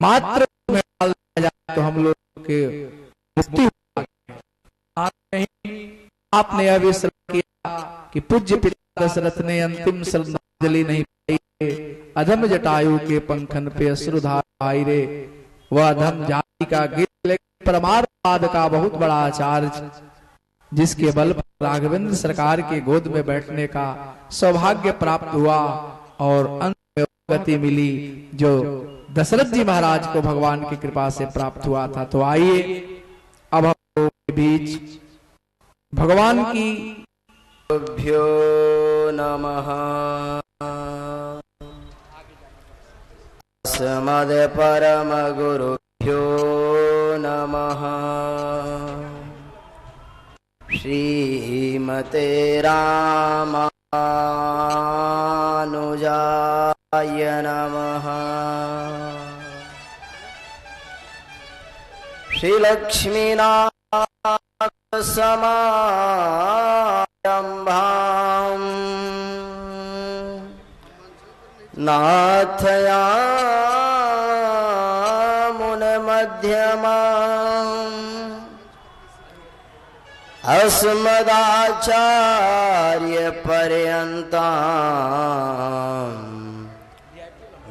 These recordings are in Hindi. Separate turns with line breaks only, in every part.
मात्र में डाल दिया जाए तो हम लोग के मुक्ति हो जाए। आपने यह भी श्रवण किया कि पूज्य पिता दशरथ ने अंतिम श्रद्धांजलि नहीं पाई, अधम जटायु के पंखन पे अश्रुधार आई रे। वह अधम जाति का गिर परमार्थ का बहुत बड़ा आचार्य, जिसके बल पर राघवेंद्र सरकार के गोद में बैठने का सौभाग्य प्राप्त हुआ और अंत में गति मिली जो दशरथ जी महाराज को भगवान की कृपा से प्राप्त हुआ था। तो आइए अब हम लोगों के बीच भगवान की
भ्यो नमः अस्मद परम गुरुभ्यो नमः श्रीमते रामानुजाय नमः श्रीलक्ष्मीनाथ समारंभां नाथयामुनमध्यमाम् अस्मदाचार्यपर्यन्तां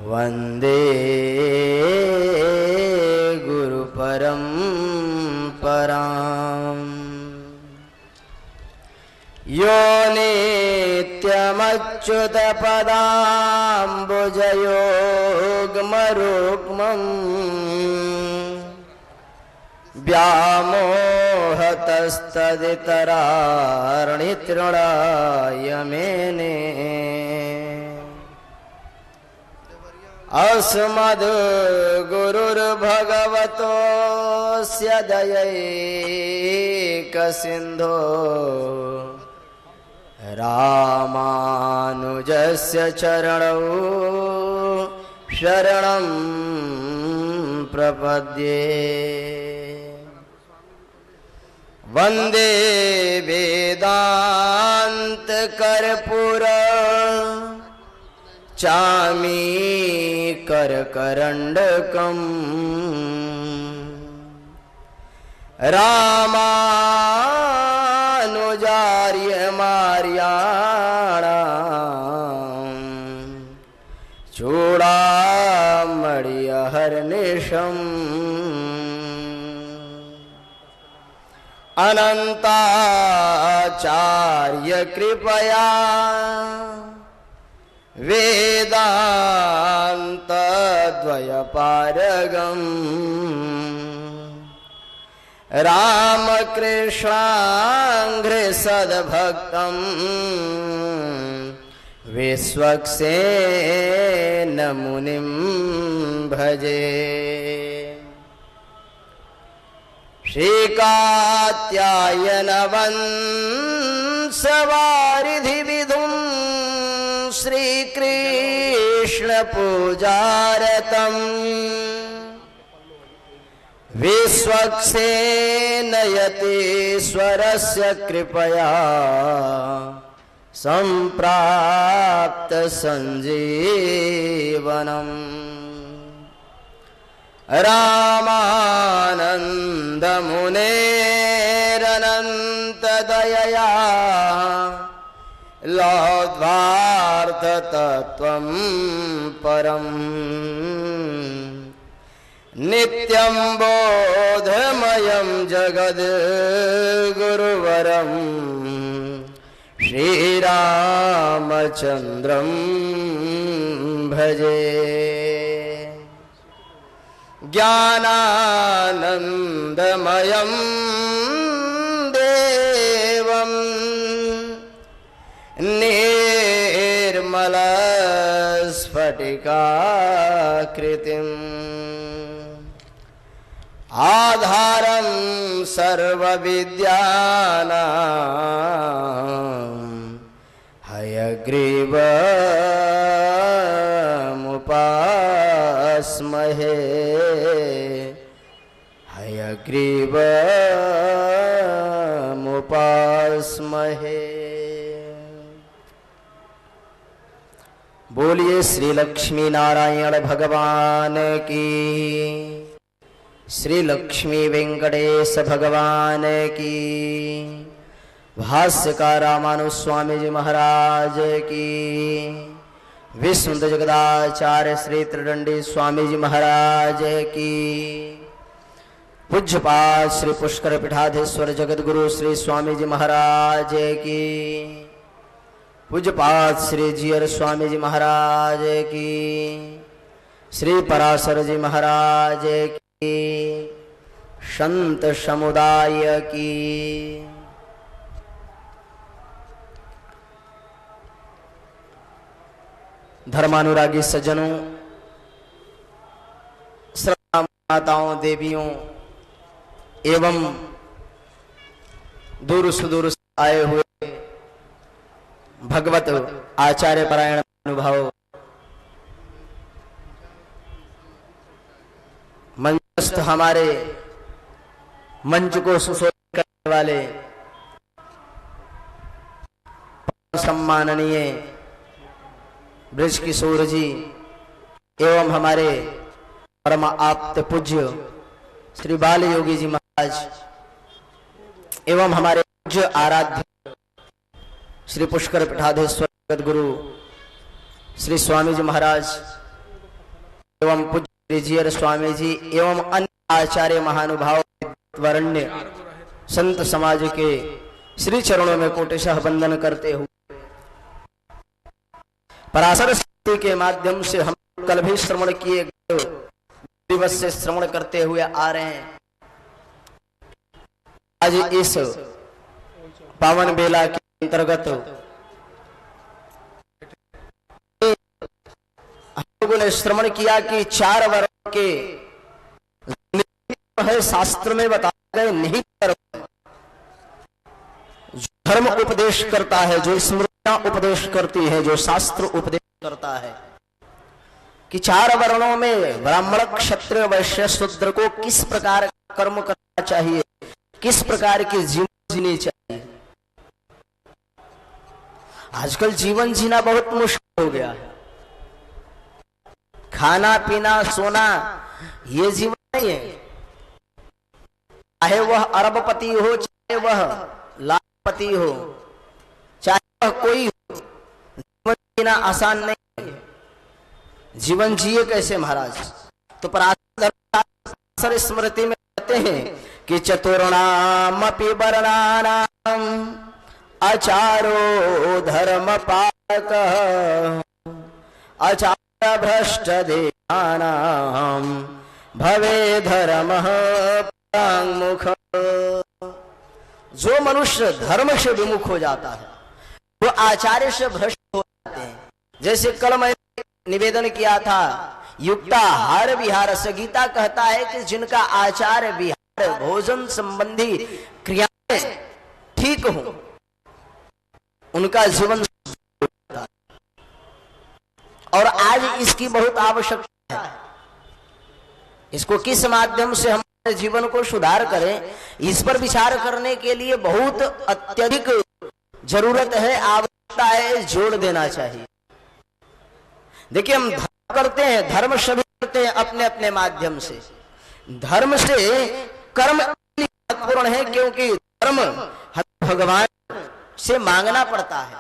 वन्दे गुरुपरम्पराम्। यो नित्यमच्युतपदाम्बुजयोगमरुग्मम् व्यामोहतस्तदितरार्णितृणाय मेने अस्मद् गुरुर्भगवतोऽस्य दयैकसिन्धो रामानुजस्य चरणौ शरणं प्रपद्ये। वन्दे वेदान्त कर्पूर चामीकरकरण्डकम् रामानुजार्य मार्याणाम् चूडामणिहर्निशम् अनन्ताचार्य कृपया वेदान्तद्वयपारगम् रामकृष्णाङ्घ्रिसद्भक्तं विश्वक्सेन मुनिं भजे। श्रीकात्यायनवंशवारिधिविधुं श्रीकृष्णपूजारतं विश्वक्सेनयतीश्वरस्य कृपया सम्प्राप्त सञ्जीवनम्। रामानन्दमुनेरनन्तदयया लब्ध्वार्थतत्त्वं परम् नित्यं बोधमयं जगद्गुरुवरं श्रीरामचन्द्रं भजे। ज्ञानानन्दमयं देवं निर्मलस्फटिकाकृतिम् आधारं सर्वविद्यानां हयग्रीवमुपास्महे हयग्रीवमुपास्महे। बोलिए श्री लक्ष्मी नारायण भगवान की, श्री लक्ष्मी वेंकटेश भगवान की, भाष्यकार रामानुज स्वामी जी महाराज की, विष्णु जगदाचार्य श्री त्रिदंडी स्वामी जी महाराज की, पूज्यपाद श्री पुष्कर पीठाधीश्वर जगतगुरु श्री स्वामी जी महाराज की, पूज्यपाद श्री जीयर स्वामी जी महाराज की, श्री पराशर जी महाराज की, संत समुदाय की। धर्मानुरागी सज्जनों, श्रद्धा माताओं, देवियों एवं दूर सुदूर से आए हुए भगवत आचार्य परायण अनुभव, मंचस्थ हमारे मंच को सुशोभित करने वाले सम्माननीय ब्रज किशोर जी एवं हमारे परम आप्त पूज्य श्री बाल योगी जी महाराज एवं हमारे पूज्य आराध्य श्री पुष्कर पीठाधीश्वर जगतगुरु श्री स्वामी जी महाराज एवं पूज्य श्री जीयर स्वामी जी एवं अन्य आचार्य महानुभाव वरण्य संत समाज के श्री चरणों में कोटिशः वंदन करते हुए पराशर शक्ति के माध्यम से हम कल भी श्रवण किए गए दिवस से श्रवण करते हुए आ रहे हैं। आज इस पावन बेला के अंतर्गत हम लोगों ने श्रवण किया कि 4 वर्ग के है शास्त्र में बताए गए निहित कर्म, जो धर्म उपदेश करता है, जो स्मृतियां उपदेश करती है, जो शास्त्र उपदेश करता है कि 4 वर्णों में ब्राह्मण क्षत्रिय वैश्य शूद्र को किस प्रकार कर्म करना चाहिए, किस प्रकार की जीवन जीनी चाहिए। आजकल जीवन जीना बहुत मुश्किल हो गया है। खाना पीना सोना ये जीवन नहीं है। चाहे वह अरबपति हो, चाहे वह लाखपति हो, चाहे वह कोई हो, जीवन जीना आसान नहीं है। जीवन जिए कैसे महाराज? तो पराशर स्मृति में कहते हैं कि चतुर्णामपि वर्णानाम् आचारो धर्म पालकः आचार भ्रष्ट देहानाम् भवे धर्मः प्राङ्मुख। जो मनुष्य धर्म से विमुख हो जाता है वो आचार्य से भ्रष्ट हो जाते हैं। जैसे कल मैंने निवेदन किया था, युक्ताहार विहार से गीता कहता है कि जिनका आचार विहार भोजन संबंधी क्रियाएं ठीक हो उनका जीवन होता है। और आज इसकी बहुत आवश्यकता है। इसको किस माध्यम से हम जीवन को सुधार करें, इस पर विचार करने के लिए बहुत अत्यधिक जरूरत है, आवश्यकता है, जोड़ देना चाहिए। देखिए, हम धर्म करते हैं, धर्म सभी करते हैं अपने अपने माध्यम से। धर्म से कर्म महत्वपूर्ण है क्योंकि धर्म भगवान से मांगना पड़ता है।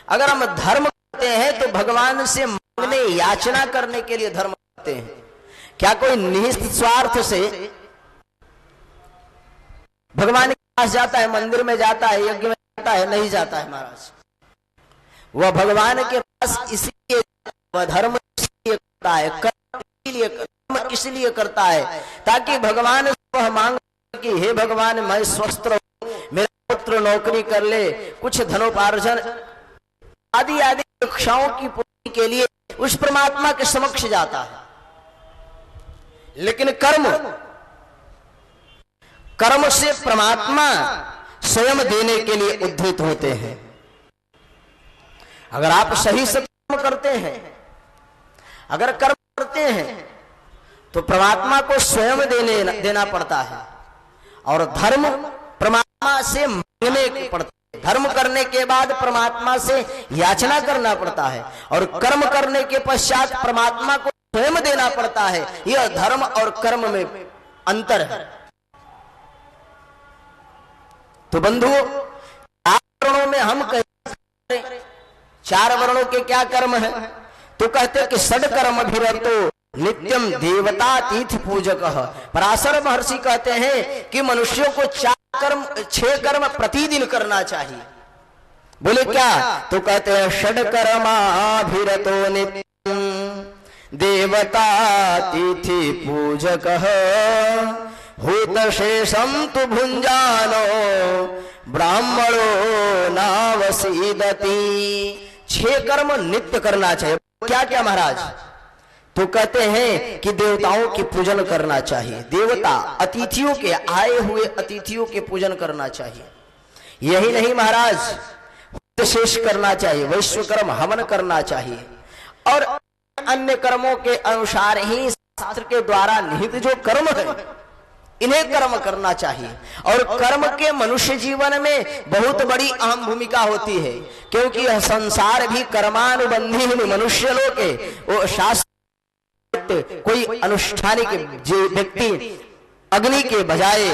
अगर हम धर्म करते हैं तो भगवान से मांगने याचना करने के लिए धर्म करते हैं। क्या कोई निहित स्वार्थ से भगवान के पास जाता है, मंदिर में जाता है, यज्ञ में जाता है? नहीं जाता है महाराज। वह भगवान के पास इसलिए वह धर्म इसलिए करता है, कर्म इसलिए करता है ताकि भगवान वह मांग कि हे भगवान मैं स्वस्थ रहूं, मेरा पुत्र नौकरी कर ले, कुछ धनोपार्जन आदि आदि इच्छाओं की पूर्ति के लिए उस परमात्मा के समक्ष जाता है। लेकिन कर्म से परमात्मा स्वयं देने के लिए उद्धृत होते हैं। अगर आप सही से कर्म करते हैं, अगर कर्म करते हैं तो परमात्मा को स्वयं देना पड़ता है और धर्म परमात्मा से मांगने पड़ते हैं। धर्म करने के बाद परमात्मा से याचना करना पड़ता है और कर्म करने के पश्चात परमात्मा को स्वयं देना पड़ता है। यह धर्म और कर्म में अंतर है। तो बंधुओं, 4 वर्णों में हम कहते 4 वर्णों के क्या कर्म है? तो कहते कि षड कर्म भीरतो नित्यम देवता तीर्थ पूजक। पराशर महर्षि कहते हैं कि मनुष्यों को 6 कर्म प्रतिदिन करना चाहिए। बोले क्या? तो कहते हैं षड कर्माभिरतो नित्यम देवता तिथि पूजक भूत शेषम तु भुंजानो ब्राह्मणो नावसीदति। 6 कर्म नित्य करना चाहिए। क्या क्या महाराज? तो कहते हैं कि देवताओं की पूजन करना चाहिए। देवता अतिथियों के, आए हुए अतिथियों के पूजन करना चाहिए। यही नहीं महाराज, शेष करना चाहिए, वैश्वकर्म हवन करना चाहिए और अन्य कर्मों के अनुसार ही शास्त्र के द्वारा निहित जो कर्म है इन्हें कर्म करना चाहिए। और कर्म के मनुष्य जीवन में बहुत बड़ी अहम भूमिका होती है, क्योंकि यह संसार भी कर्मानुबंधी मनुष्य लोग के वो शास्त्र कोई अनुष्ठानिक जो व्यक्ति अग्नि के बजाय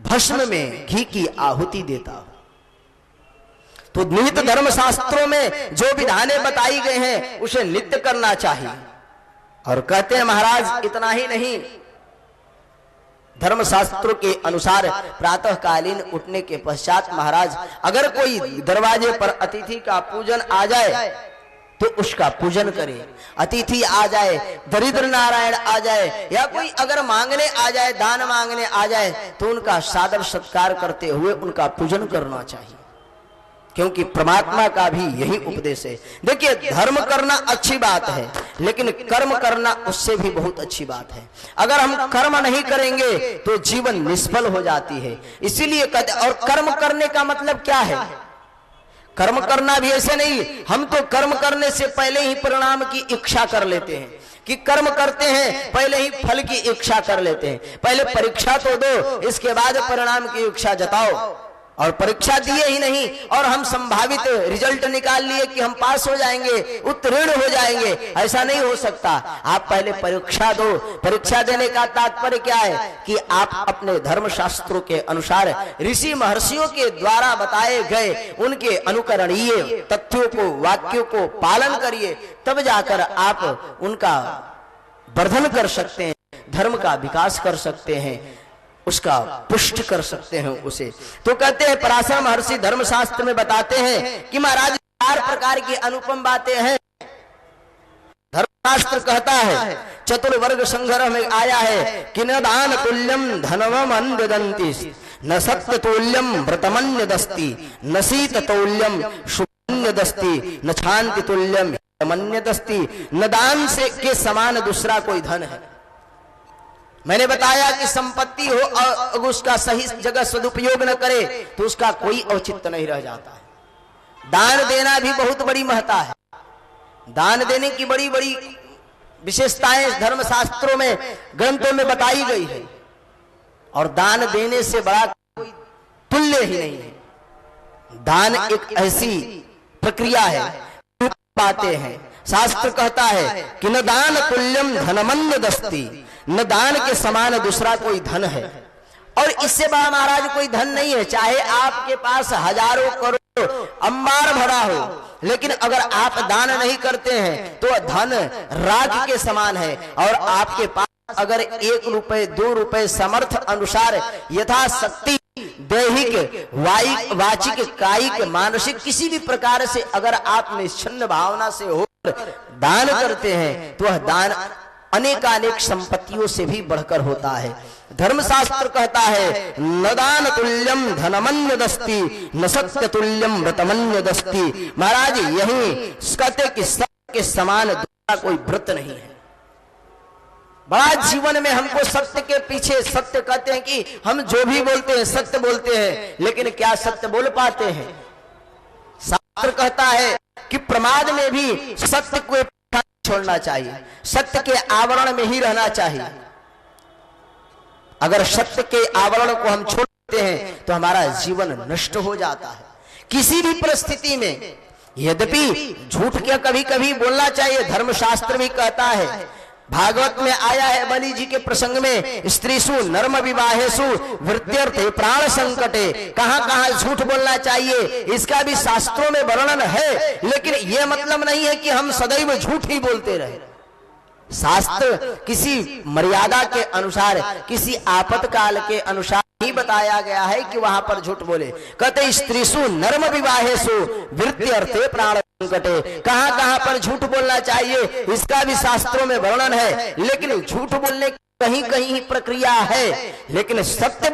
भस्म में घी की आहुति देता। तो निहित धर्म शास्त्रों में जो विधानें बताई गए हैं उसे नित्य करना चाहिए। और कहते हैं महाराज इतना ही नहीं, धर्म शास्त्रों के अनुसार प्रातः कालीन उठने के पश्चात महाराज अगर कोई दरवाजे पर अतिथि का पूजन आ जाए तो उसका पूजन करे। अतिथि आ जाए, दरिद्र नारायण आ जाए या कोई अगर मांगने आ जाए, दान मांगने आ जाए तो उनका सादर सत्कार करते हुए उनका पूजन करना चाहिए, क्योंकि परमात्मा का भी यही उपदेश है। देखिए, धर्म करना अच्छी बात है, लेकिन कर्म करना उससे भी बहुत अच्छी बात है। अगर हम कर्म नहीं करेंगे तो जीवन निष्फल हो जाती है। इसीलिए कहते, और कर्म करने का मतलब क्या है? कर्म करना भी ऐसे नहीं, हम तो कर्म करने से पहले ही परिणाम की इच्छा कर लेते हैं कि कर्म करते हैं, पहले ही फल की इच्छा कर लेते हैं। पहले परीक्षा तो दो, इसके बाद परिणाम की इच्छा जताओ। और परीक्षा दिए ही नहीं और हम संभावित रिजल्ट निकाल लिए कि हम पास हो जाएंगे, उत्तीर्ण हो जाएंगे, ऐसा नहीं हो सकता। आप पहले परीक्षा दो। परीक्षा देने का तात्पर्य क्या है? कि आप अपने धर्म शास्त्रों के अनुसार ऋषि महर्षियों के द्वारा बताए गए उनके अनुकरणीय तथ्यों को, वाक्यों को पालन करिए, तब जाकर आप उनका वर्धन कर सकते हैं, धर्म का विकास कर सकते हैं, उसका पुष्ट कर सकते हैं उसे। तो कहते हैं पराशर महर्षि धर्मशास्त्र में बताते हैं कि महाराज 4 प्रकार की अनुपम बातें हैं। धर्मशास्त्र कहता है, चतुर्वर्ग संग्रह में आया है कि न दान तुल्यम धनवम ददंति, न सत्य तुल्यम व्रतमन्य दस्ति, न शीत तुल्यम शुभन्य दस्ति, न शांति तुल्यम मन्य दस्ति। न दान से के समान दूसरा कोई धन है। मैंने बताया कि संपत्ति हो और उसका सही जगह सदुपयोग न करे तो उसका कोई औचित्य नहीं रह जाता है। दान देना भी बहुत बड़ी महत्ता है। दान देने की बड़ी बड़ी विशेषताएं धर्मशास्त्रों में, ग्रंथों में बताई गई है, और दान देने से बड़ा कोई तुल्य ही नहीं है। दान एक ऐसी प्रक्रिया है, बातें हैं। शास्त्र कहता है कि न दान तुल्यम धनमन्य दस्ति, न दान के समान दूसरा कोई धन है। और इससे बड़ा महाराज कोई धन नहीं है। चाहे आपके पास हजारों करोड़ अंबार भरा हो, लेकिन अगर आप दान नहीं करते हैं तो धन राख के समान है। और आपके पास अगर 1 रुपए 2 रुपए समर्थ अनुसार यथाशक्ति दैहिक, वाचिक, कायिक, मानसिक किसी भी प्रकार से अगर आप निश्चन्न भावना से हो दान करते हैं तो वह दान अनेकानेक संपत्तियों से भी बढ़कर होता है। धर्मशास्त्र कहता है न दान तुल्यम धनमन्य दस्ति, न सत्य तुल्यम व्रतमन्य दस्ति। महाराज यही कहते कि सत्य के समान दूसरा कोई व्रत नहीं है। बड़ा जीवन में हमको सत्य के पीछे, सत्य कहते हैं कि हम जो भी बोलते हैं सत्य बोलते हैं, लेकिन क्या सत्य बोल पाते हैं? शास्त्र कहता है कि प्रमाद में भी सत्य को छोड़ना चाहिए, सत्य के आवरण में ही रहना चाहिए। अगर सत्य के आवरण को हम छोड़ते हैं तो हमारा जीवन नष्ट हो जाता है। किसी भी परिस्थिति में। यद्यपि झूठ क्या कभी कभी बोलना चाहिए, धर्मशास्त्र भी कहता है। भागवत में आया है बलि जी के प्रसंग में, स्त्रीसु नर्म विवाहेसु वृत्त्यर्थे प्राण संकटे, कहां कहां झूठ बोलना चाहिए इसका भी शास्त्रों में वर्णन है। लेकिन यह मतलब नहीं है कि हम सदैव झूठ ही बोलते रहे। शास्त्र किसी मर्यादा के अनुसार, किसी आपातकाल के अनुसार ही बताया गया है कि वहां पर झूठ बोले। कहते स्त्रीसु नर्म विवाहेसु वृत्त्यर्थे प्राण संकटे, कहां कहां पर झूठ बोलना चाहिए इसका भी शास्त्रों में वर्णन है। लेकिन झूठ बोलने की कहीं कहीं ही प्रक्रिया है, लेकिन सत्य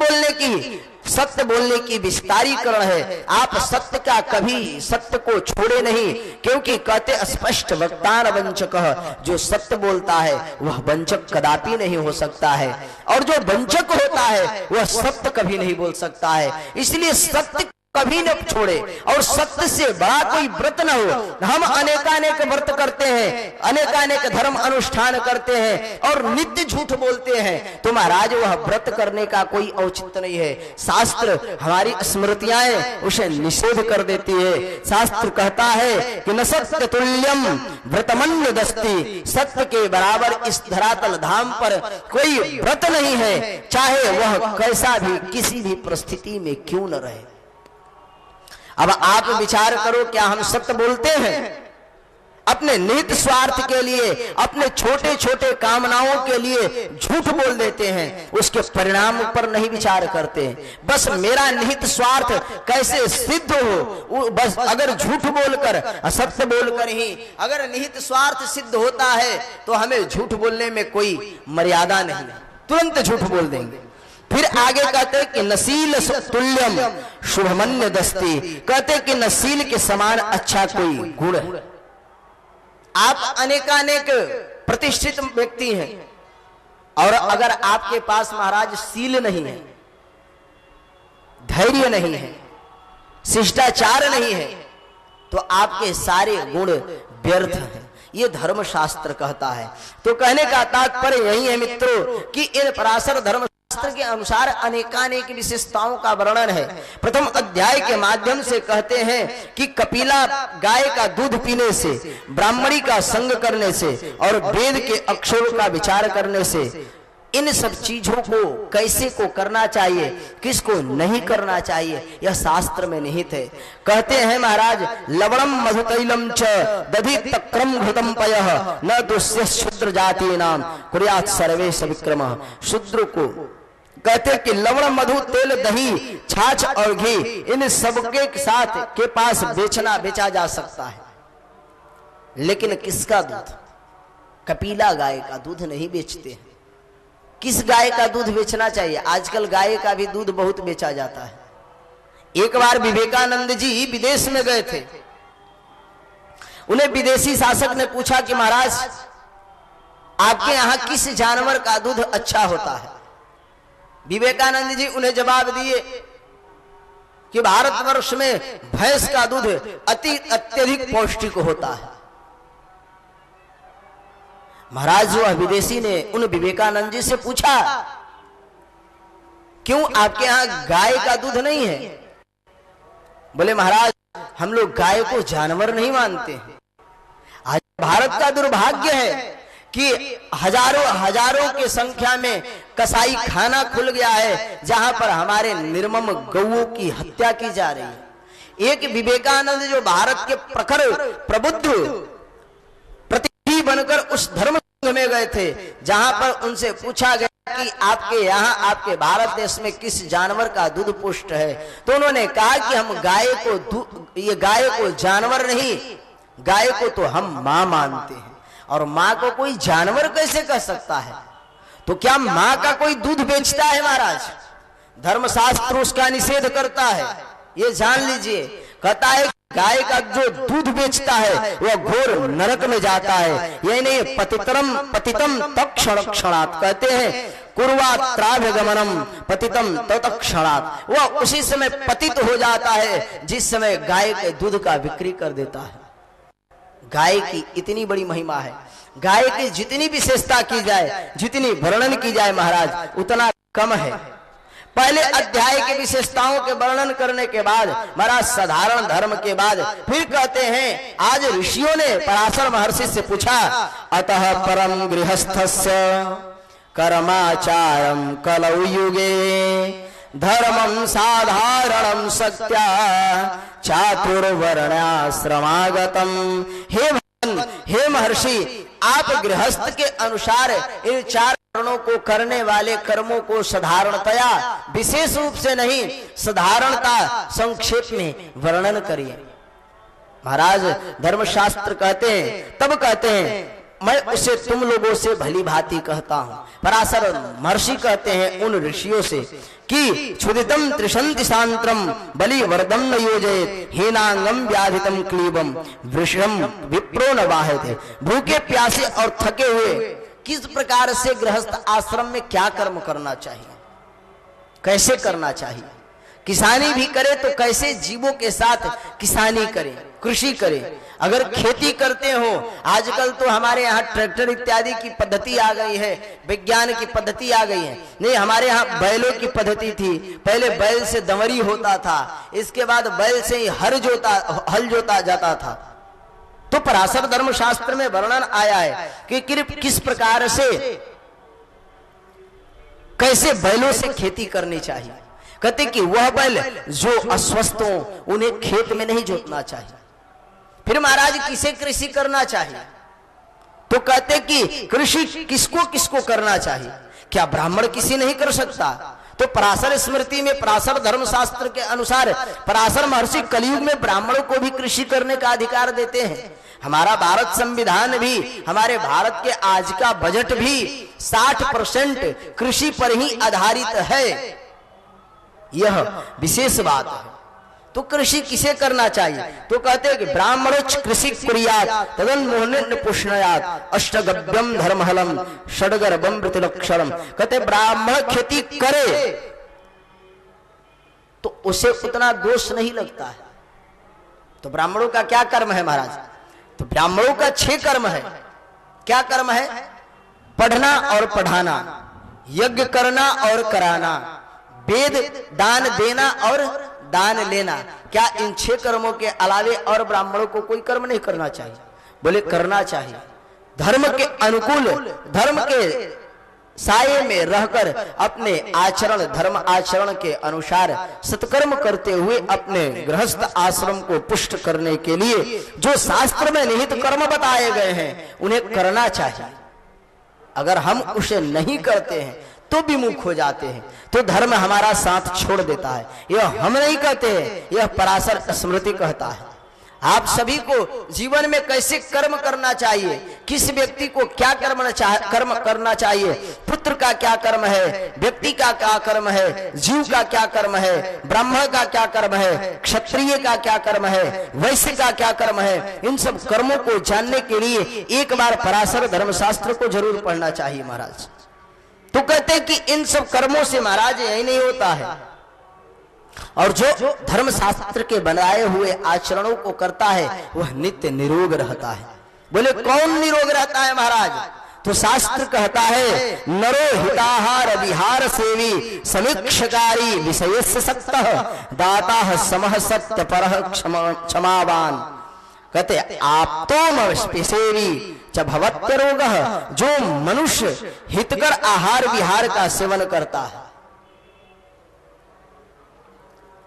बोलने की विस्तारीकरण है। आप सत्य का कभी सत्य को छोड़े नहीं, क्योंकि कहते स्पष्ट वक्तान वंचक, जो सत्य बोलता है वह वंचक कदापि नहीं हो सकता है, और जो वंचक होता है वह सत्य कभी नहीं बोल सकता है। इसलिए सत्य कभी न छोड़े, और सत्य से बड़ा कोई व्रत न हो। हम अनेकानेक व्रत करते हैं, अनेकानेक धर्म अनुष्ठान करते हैं और नित्य झूठ बोलते हैं, तो महाराज वह व्रत करने का कोई औचित्य नहीं है। शास्त्र, हमारी स्मृतियां उसे निषेध कर देती है। शास्त्र कहता है कि न सत्य तुल्यम व्रतमन्य दस्ति, सत्य के बराबर इस धरातल धाम पर कोई व्रत नहीं है, चाहे वह कैसा भी किसी भी परिस्थिति में क्यों न रहे। अब आप विचार करो, क्या हम सत्य बोलते हैं? अपने निहित स्वार्थ के लिए, अपने छोटे छोटे कामनाओं के लिए झूठ बोल देते हैं, उसके परिणाम पर नहीं विचार करते। बस मेरा निहित स्वार्थ कैसे सिद्ध हो, बस अगर झूठ बोलकर, असत्य बोलकर ही अगर निहित स्वार्थ सिद्ध होता है तो हमें झूठ बोलने में कोई मर्यादा नहीं, तुरंत झूठ बोल देंगे। फिर आगे कहते हैं कि नसील तुल्यम शुभमन्य दस्ती, कहते कि नसील के समान अच्छा कोई गुण है। आप अनेकानेक प्रतिष्ठित व्यक्ति हैं, और अगर आपके पास महाराज सील नहीं है, धैर्य नहीं है, शिष्टाचार नहीं है, तो आपके सारे गुण व्यर्थ हैं। ये धर्मशास्त्र कहता है। तो कहने का तात्पर्य यही है मित्रों कि इन पराशर धर्म शास्त्र के अनुसार अनेकानेक विशेषताओं का वर्णन है। प्रथम अध्याय के माध्यम से कहते हैं कि कपिला गाय का दूध पीने से, ब्राह्मणी का संग करने से और वेद के अक्षरों का विचार करने से, इन सब चीजों को कैसे को करना चाहिए, किसको नहीं करना चाहिए, यह शास्त्र में निहित है। कहते हैं महाराज लवणम मधुतैलम च दधि तक्रम घृतम पयः न दुष्य शूद्र जाति नाम कुर्यात् सर्वेश विक्रमः। शूद्र को कहते कि लवण, मधु, तेल, दही, छाछ और घी, इन सबके साथ के पास बेचा जा सकता है, लेकिन किसका दूध? कपिला गाय का दूध नहीं बेचते हैं। किस गाय का दूध बेचना चाहिए? आजकल गाय का भी दूध बहुत बेचा जाता है। एक बार विवेकानंद जी विदेश में गए थे, उन्हें विदेशी शासक ने पूछा कि महाराज आपके यहाँ किस जानवर का दूध अच्छा होता है? विवेकानंद जी उन्हें जवाब दिए कि भारतवर्ष में भैंस का दूध अत्यधिक पौष्टिक होता है। महाराज वह विदेशी ने उन विवेकानंद जी से पूछा क्यों आपके यहां गाय का दूध नहीं है? बोले महाराज हम लोग गाय को जानवर नहीं मानते हैं। आज भारत का दुर्भाग्य है कि हजारों की संख्या में कसाई खाना खुल गया है, जहां पर हमारे निर्मम गौओं की हत्या की जा रही है। एक विवेकानंद जो भारत के प्रखर प्रबुद्ध प्रतिनिधि बनकर उस धर्म संघ में गए थे, जहां पर उनसे पूछा गया कि आपके यहाँ, आपके भारत देश में किस जानवर का दूध पुष्ट है, तो उन्होंने कहा कि हम गाय को जानवर नहीं, गाय को तो हम मां मानते हैं, और मां को कोई जानवर कैसे कह सकता है? तो क्या मां का कोई दूध बेचता है महाराज? धर्मशास्त्र उसका निषेध करता है, ये जान लीजिए। कहता है गाय का जो दूध बेचता है वह घोर नरक में जाता है। यही नहीं, पतितम तत्क्षणात्, कहते हैं कुर्वा त्राभ्यगमनम पतितम तत्क्षणात्, वह उसी समय पतित हो जाता है जिस समय गाय के दूध का बिक्री कर देता है। गाय की इतनी बड़ी महिमा है, गाय की जितनी विशेषता की जाए, जितनी वर्णन की जाए महाराज उतना कम है। पहले अध्याय की विशेषताओं के वर्णन करने के बाद महाराज साधारण धर्म के बाद फिर कहते हैं, आज ऋषियों ने पराशर महर्षि से पूछा, अतः परम गृहस्थस्य कर्माचारम कलौ युगे धर्मं साधारणं सत्या चातुर्वर्ण्याश्रमागतम। हे महर्षि, आप गृहस्थ के अनुसार इन 4 वर्णों को करने वाले कर्मों को साधारणतया, विशेष रूप से नहीं, साधारणता संक्षेप में वर्णन करिए। महाराज धर्मशास्त्र कहते हैं, तब कहते हैं, मैं उसे तुम लोगों से भली भांति कहता हूं। पराशर महर्षि कहते हैं उन ऋषियों से कि क्षुदितम त्रिशंति सांत्रम बलि वर्दम न योजयेत हीनांगम व्याधितम क्लीबम वृषम विप्रो न वाहेते। भूखे प्यासे और थके हुए किस प्रकार से गृहस्थ आश्रम में क्या कर्म करना चाहिए, कैसे करना चाहिए, किसानी भी करे तो कैसे जीवों के साथ किसानी करे, कृषि करे। अगर खेती करते हो, आजकल तो हमारे यहाँ ट्रैक्टर इत्यादि की पद्धति आ गई है, विज्ञान की पद्धति आ गई है। नहीं, हमारे यहाँ बैलों की पद्धति थी। पहले बैल से दंवरी होता था, इसके बाद बैल से ही हल जोता जाता था। तो पराशर धर्मशास्त्र में वर्णन आया है कि किस प्रकार से, कैसे बैलों से खेती करनी चाहिए। कहते कि वह बैल जो अस्वस्थ हो उन्हें खेत में नहीं जोतना चाहिए। फिर महाराज किसे कृषि करना चाहिए, तो कहते कि कृषि किसको किसको करना चाहिए, क्या ब्राह्मण किसी नहीं कर सकता। तो पराशर स्मृति में, पराशर धर्मशास्त्र के अनुसार पराशर महर्षि कलयुग में ब्राह्मणों को भी कृषि करने का अधिकार देते हैं। हमारा भारत संविधान भी, हमारे भारत के आज का बजट भी 60% कृषि पर ही आधारित है। यह विशेष बात है। तो कृषि किसे करना चाहिए, तो कहते हैं कि ब्राह्मणोच कृषि कुर्यात् तदन मोहन पुष्णयात् अष्टगभ्यम धर्महलम षड्गर्भम वृतिलक्षणम। कहते ब्राह्मण खेती करे तो उसे उतना दोष नहीं लगता है। तो ब्राह्मणों का क्या कर्म है महाराज, तो ब्राह्मणों का 6 कर्म है। क्या कर्म है, पढ़ना और पढ़ाना, यज्ञ करना और कराना, वेद दान देना और दान लेना। क्या इन 6 कर्मों के अलावे और ब्राह्मणों को कोई कर्म नहीं करना चाहिए? बोले करना चाहिए। धर्म के अनुकूल, धर्म के साये में रहकर अपने आचरण, धर्म आचरण के अनुसार सत्कर्म करते हुए अपने गृहस्थ आश्रम को पुष्ट करने के लिए जो शास्त्र में निहित कर्म बताए गए हैं उन्हें करना चाहिए। अगर हम उसे नहीं करते हैं तो विमुख हो जाते हैं, तो धर्म हमारा साथ छोड़ देता है। यह हम नहीं कहते हैं, यह पराशर स्मृति कहता है। आप सभी को जीवन में कैसे कर्म करना चाहिए, किस व्यक्ति को क्या कर्म करना चाहिए, पुत्र का क्या कर्म है, व्यक्ति का क्या कर्म है, जीव का क्या कर्म है, ब्राह्मण का क्या कर्म है, क्षत्रिय का क्या कर्म है, वैश्य का क्या कर्म है, इन सब कर्मों को जानने के लिए एक बार पराशर धर्मशास्त्र को जरूर पढ़ना चाहिए महाराज। तो कहते हैं कि इन सब कर्मों से महाराज यही नहीं होता है, और जो धर्मशास्त्र के बनाए हुए आचरणों को करता है वह नित्य निरोग रहता है। बोले कौन निरोग रहता है महाराज, तो शास्त्र कहता है नरो हिताहार विहार सेवी समीक्षकारी विषयस्य सक्तः दाता समः सत्य परः क्षमावान। कहते आप तो सेवी च भवत्य रोगः, जो मनुष्य हितकर आहार विहार का सेवन करता है।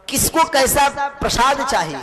किसको कैसा प्रसाद चाहिए,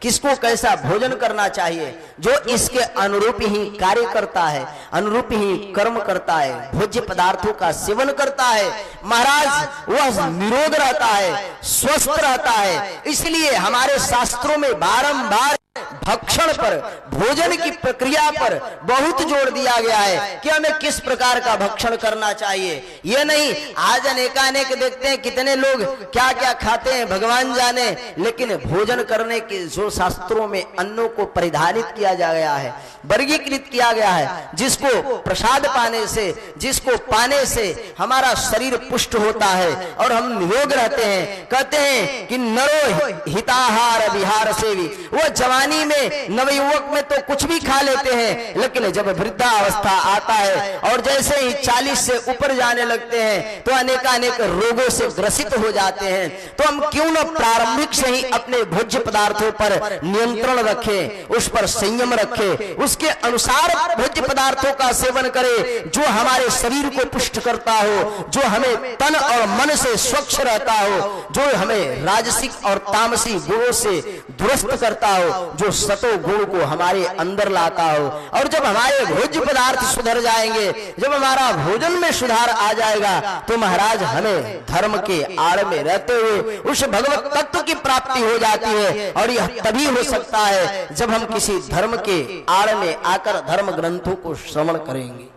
किसको कैसा भोजन करना चाहिए, जो इसके अनुरूप ही कार्य करता है, अनुरूप ही कर्म करता है, भोज्य पदार्थों का सेवन करता है, महाराज वह निरोग रहता है, स्वस्थ रहता है। इसलिए हमारे शास्त्रों में बारंबार भक्षण पर, भोजन की प्रक्रिया पर बहुत जोर दिया गया है कि हमें किस प्रकार का भक्षण करना चाहिए। ये नहीं आज अनेकानेक देखते हैं कितने लोग क्या क्या खाते हैं भगवान जाने, लेकिन भोजन करने के जो शास्त्रों में अन्नों को परिधानित किया जा गया है, वर्गीकृत किया गया है, जिसको प्रसाद पाने से, जिसको पाने से हमारा शरीर पुष्ट होता है और हम निरोग रहते हैं। कहते हैं कि नरो हिताहार विहार सेवी, वह जवानी जवानी में नवयुवक में तो कुछ भी खा लेते हैं, लेकिन जब वृद्धावस्था आता है और जैसे ही 40 से ऊपर जाने लगते हैं तो अनेकानेक रोगों से ग्रसित हो जाते हैं। तो हम क्यों न प्रारंभिक से ही अपने भोज्य पदार्थों पर नियंत्रण रखें, उस पर संयम रखें, उसके अनुसार भोज्य पदार्थों का सेवन करें जो हमारे शरीर को पुष्ट करता हो, जो हमें तन और मन से स्वच्छ रहता हो, जो हमें राजसिक और तामसी गुणों से दुरुस्त करता हो, जो सतो गुण को हमारे अंदर लाता हो। और जब हमारे भोज्य पदार्थ सुधर जाएंगे, जब हमारा भोजन में सुधार आ जाएगा, तो महाराज हमें धर्म के आड़ में रहते हुए उस भगवत तत्व की प्राप्ति हो जाती है। और यह तभी हो सकता है जब हम किसी धर्म के आड़ में आकर धर्म ग्रंथों को श्रवण करेंगे।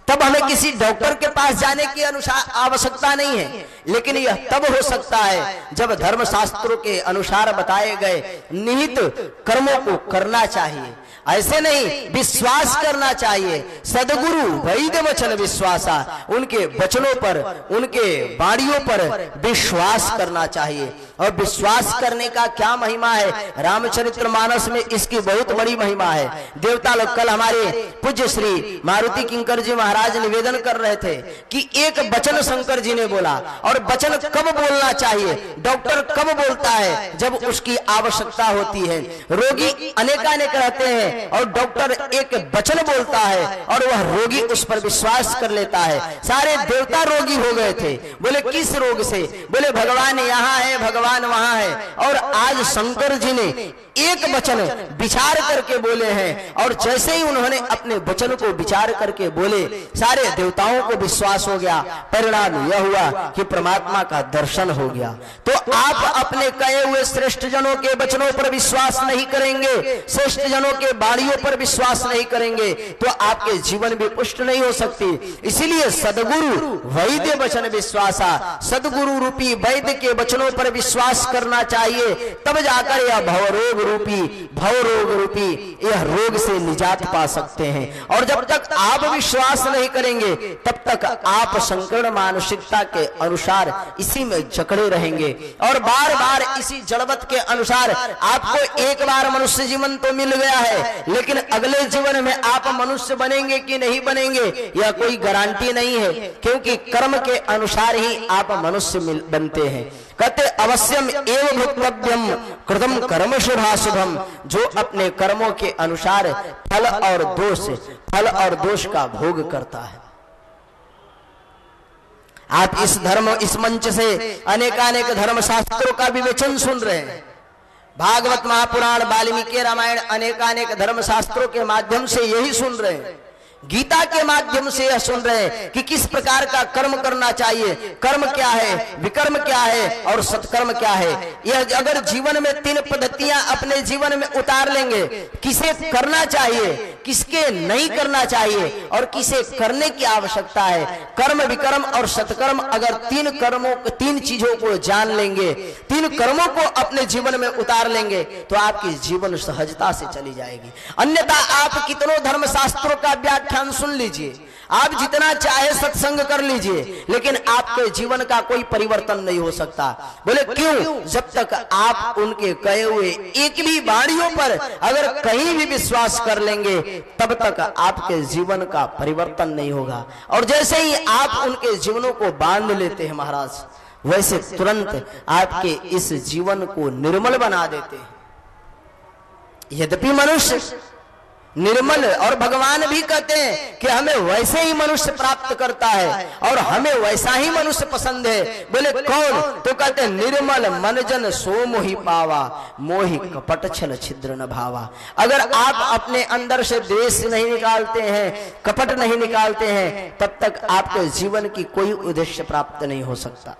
तब हमें किसी डॉक्टर के पास जाने की आवश्यकता नहीं है, लेकिन यह तब हो सकता है जब धर्म शास्त्रों के अनुसार बताए गए निहित कर्मों को करना चाहिए। ऐसे नहीं, विश्वास करना चाहिए। सदगुरु वैद्य वचन विश्वासा, उनके वचनों पर, उनके वाणियों पर विश्वास करना चाहिए। और विश्वास करने का क्या महिमा है, रामचरितमानस में इसकी बहुत बड़ी महिमा है। देवता लोग, कल हमारे पूज्य श्री मारुति किंकर जी महाराज निवेदन कर रहे थे कि एक वचन शंकर जी ने बोला, और वचन कब बोलना चाहिए, डॉक्टर कब बोलता है, जब उसकी आवश्यकता होती है। रोगी अनेकानेक रहते हैं और डॉक्टर एक वचन बोलता है और वह रोगी उस पर विश्वास कर लेता है। सारे देवता रोगी हो गए थे। बोले किस रोग से? बोले भगवान यहाँ है, भगवान वहां है। और आज शंकर जी ने एक वचन विचार करके बोले हैं, और जैसे ही उन्होंने अपने वचन को विचार करके बोले, सारे देवताओं को विश्वास हो गया। परिणाम यह हुआ कि परमात्मा का दर्शन हो गया। तो आप अपने कहे हुए श्रेष्ठ जनों के वचनों पर विश्वास नहीं करेंगे, श्रेष्ठ जनों के वाणियों पर विश्वास नहीं करेंगे, तो आपके जीवन भी पुष्ट नहीं हो सकती। इसीलिए सदगुरु वैद्य वचन विश्वासा, सदगुरु रूपी वैद्य के वचनों पर विश्वास करना चाहिए। तब जाकर यह भवरोग रूपी यह रोग से निजात पा सकते हैं। और जब तक आप विश्वास नहीं करेंगे, तब तक आप संकीर्ण मानसिकता के अनुसार इसी में जकड़े रहेंगे, और बार बार इसी जड़वत के अनुसार आपको एक बार मनुष्य जीवन तो मिल गया है, लेकिन अगले जीवन में आप मनुष्य बनेंगे कि नहीं बनेंगे, यह कोई गारंटी नहीं है, क्योंकि कर्म के अनुसार ही आप मनुष्य बनते हैं। कहते अवश्यम एवं भुक्तव्यम कृतम कर्म शुभाशुभम, जो अपने कर्मों के अनुसार फल और दोष का भोग करता है। आप इस मंच से अनेकानेक धर्म शास्त्रों का विवेचन सुन रहे हैं। भागवत, महापुराण, वाल्मीकि रामायण, अनेकानेक धर्म शास्त्रों के माध्यम से यही सुन रहे हैं। गीता के माध्यम से यह सुन रहे हैं कि किस प्रकार का कर्म करना चाहिए, कर्म क्या है, विकर्म क्या है और सत्कर्म क्या है। यह अगर जीवन में 3 पद्धतियां अपने जीवन में उतार लेंगे, किसे करना चाहिए, किसके नहीं करना चाहिए और किसे करने की आवश्यकता है, कर्म, विकर्म और सत्कर्म, अगर 3 चीजों को जान लेंगे, 3 कर्मों को अपने जीवन में उतार लेंगे, तो आपकी जीवन सहजता से चली जाएगी। अन्यथा आप कितनों धर्म शास्त्रों का व्याख्यान सुन लीजिए, आप जितना चाहे सत्संग कर लीजिए, लेकिन आपके जीवन का कोई परिवर्तन नहीं हो सकता। बोले क्यों? जब तक आप उनके कहे हुए एक भी वाणियों पर अगर कहीं भी विश्वास कर लेंगे, तब तक आपके जीवन का परिवर्तन नहीं होगा। और जैसे ही आप उनके जीवनों को बांध लेते हैं महाराज, वैसे तुरंत आपके इस जीवन को निर्मल बना देते हैं। यद्यपि मनुष्य निर्मल, और भगवान भी कहते हैं कि हमें वैसे ही मनुष्य प्राप्त करता है और हमें वैसा ही मनुष्य पसंद है। बोले कौन? तो कहते हैं निर्मल मन जन सो मोहि पावा, मोहि कपट छल छिद्र न भावा। अगर आप अपने अंदर से द्वेष नहीं निकालते हैं, कपट नहीं निकालते हैं, तब तक आपके जीवन की कोई उद्देश्य प्राप्त नहीं हो सकता।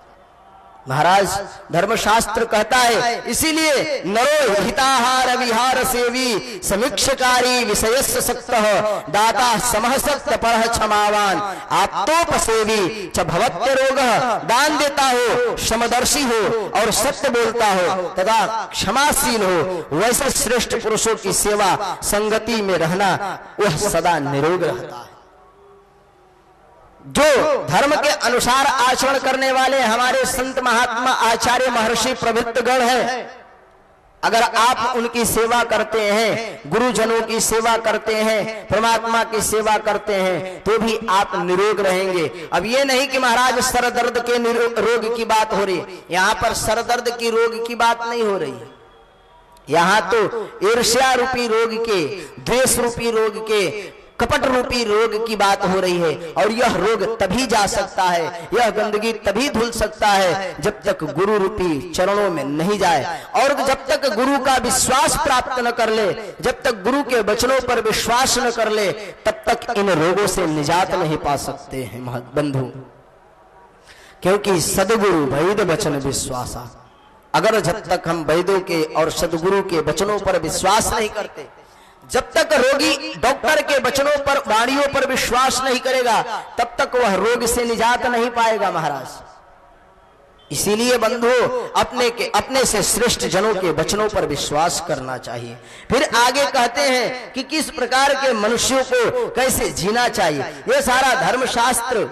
महाराज धर्मशास्त्र कहता है, इसीलिए नरो हिताहार विहार सेवी समीक्षकारी विषयस्य सक्तः दाता समह सत्य परह क्षमावान आप्तोपसेवी च भवत्य रोगः। दान देता हो, समदर्शी हो और सत्य बोलता हो तथा क्षमाशील हो, वैसे श्रेष्ठ पुरुषों की सेवा संगति में रहना वह सदा निरोग रहता है। जो धर्म के अनुसार आचरण करने वाले हमारे संत महात्मा आचार्य महर्षि प्रभृत गण हैं, अगर आप उनकी सेवा करते हैं, गुरुजनों की सेवा करते हैं, परमात्मा की सेवा करते हैं, तो भी आप निरोग रहेंगे। अब ये नहीं कि महाराज सर दर्द के रोग की बात हो रही है, यहाँ पर सर दर्द की रोग की बात नहीं हो रही है। यहाँ तो ईर्ष्या रूपी रोग के, द्वेष रूपी रोग के, कपट रूपी रोग की बात हो रही है। और यह रोग तभी जा सकता है, यह गंदगी तभी धुल सकता है जब तक गुरु रूपी चरणों में नहीं जाए, और जब तक गुरु का विश्वास प्राप्त न कर ले, जब तक गुरु के वचनों पर विश्वास न कर ले, तब तक इन रोगों से निजात नहीं पा सकते हैं बंधु। क्योंकि सदगुरु वैद वचन विश्वासा, अगर जब तक हम वैदों के और सदगुरु के वचनों पर विश्वास नहीं करते, जब तक रोगी डॉक्टर के वचनों पर, वाणियों पर विश्वास नहीं करेगा, तब तक वह रोग से निजात नहीं पाएगा महाराज। इसीलिए बंधु अपने से श्रेष्ठ जनों के वचनों पर विश्वास करना चाहिए। फिर आगे कहते हैं कि किस प्रकार के मनुष्यों को कैसे जीना चाहिए, यह सारा धर्मशास्त्र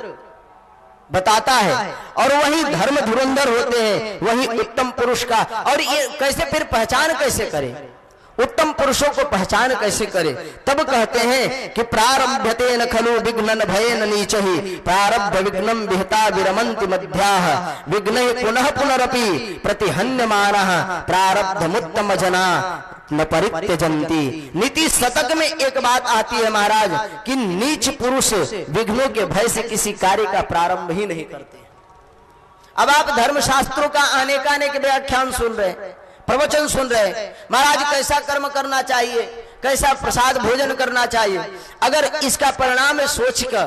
बताता है। और वही धर्म धुरंधर होते हैं, वही उत्तम पुरुष का। और ये कैसे फिर पहचान कैसे करें, उत्तम पुरुषों को पहचान कैसे करें? तब कहते हैं कि प्रारंभते न खलु विघ्नन भयेन नीचहि, प्रारब्ध विघ्नं विहता विरमन्ति मध्याः, विघ्नैः पुनः पुनरपि प्रतिहन्यमानः, प्रारब्धमुत्तम जना न परित्यजन्ति। नीति शतक में एक बात आती है महाराज कि नीच पुरुष विघ्नों के भय से किसी कार्य का प्रारंभ ही नहीं करते। अब आप धर्मशास्त्रों का आने के व्याख्यान सुन रहे हैं, प्रवचन सुन रहे, महाराज कैसा कर्म करना चाहिए, कैसा प्रसाद भोजन करना चाहिए, अगर इसका परिणाम सोचकर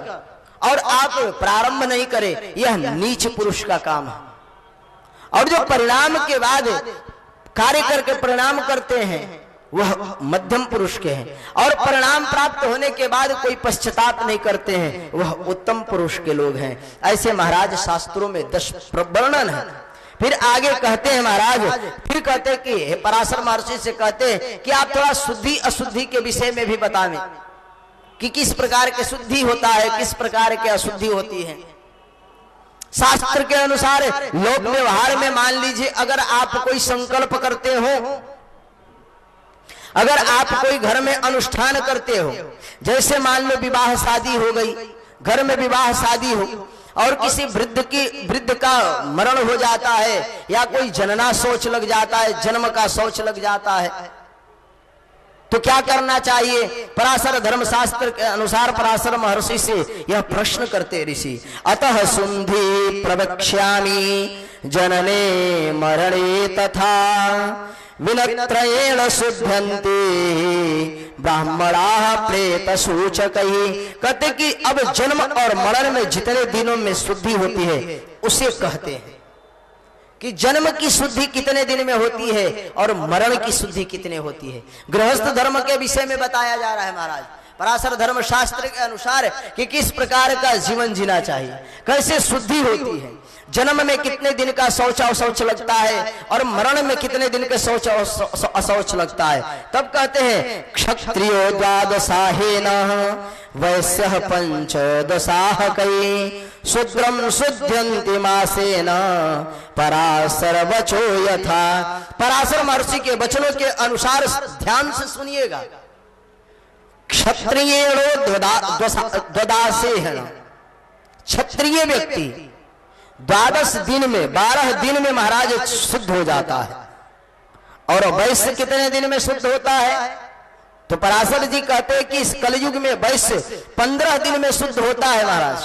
और आप प्रारंभ नहीं करें, यह नीच पुरुष का काम है। और जो परिणाम के बाद कार्य करके परिणाम करते हैं, वह मध्यम पुरुष के हैं। और परिणाम प्राप्त होने के बाद कोई पश्चाताप नहीं करते हैं, वह उत्तम पुरुष के लोग हैं। ऐसे महाराज शास्त्रों में 10 वर्णन है। फिर आगे कहते हैं महाराज, फिर कहते हैं कि पराशर महर्षि से कहते हैं कि आप थोड़ा शुद्धि अशुद्धि के विषय में भी बताएं कि किस प्रकार के शुद्धि होता है, किस प्रकार के अशुद्धि होती है। शास्त्र के अनुसार लोक व्यवहार में मान लीजिए, अगर आप कोई संकल्प करते हो, अगर आप कोई घर में अनुष्ठान करते हो, जैसे मान लो विवाह शादी हो गई, घर में विवाह शादी हो और किसी वृद्ध का मरण हो जाता है, या कोई जनना शौच लग जाता है, जन्म का शौच लग जाता है, तो क्या करना चाहिए? पराशर धर्मशास्त्र के अनुसार पराशर महर्षि से यह प्रश्न करते ऋषि, अतः सुंधि प्रवक्ष्यामि जनने मरणे तथा विनत्रयेण शुद्धन्ति ब्राह्मणाः प्रेत सूचकैः। कहते कि अब जन्म और मरण में जितने दिनों में शुद्धि होती है उसे कहते हैं कि जन्म की शुद्धि कितने दिन में होती है और मरण की शुद्धि कितने होती है। गृहस्थ धर्म के विषय में बताया जा रहा है महाराज पराशर धर्म शास्त्र के अनुसार कि किस प्रकार का जीवन जीना चाहिए, कैसे शुद्धि होती है, जन्म में कितने दिन का शौच लगता है और मरण में कितने दिन का शौच अशौच लगता है। तब कहते हैं क्षत्रियो द्वादशाहेन वैश्यः पंचदशाहकै शूद्रं शुद्ध्यन्ति मासेन पराशर वचो यथा। पराशर महर्षि के वचनों के अनुसार ध्यान से सुनिएगा, क्षत्रियो द्वादशाहेन, क्षत्रिय व्यक्ति 12 दिन में 12 दिन में महाराज शुद्ध हो जाता है। और वैश्य कितने दिन में शुद्ध होता है? तो पराशर जी कहते हैं कि इस कलयुग में वैश्य 15 दिन में शुद्ध होता है महाराज।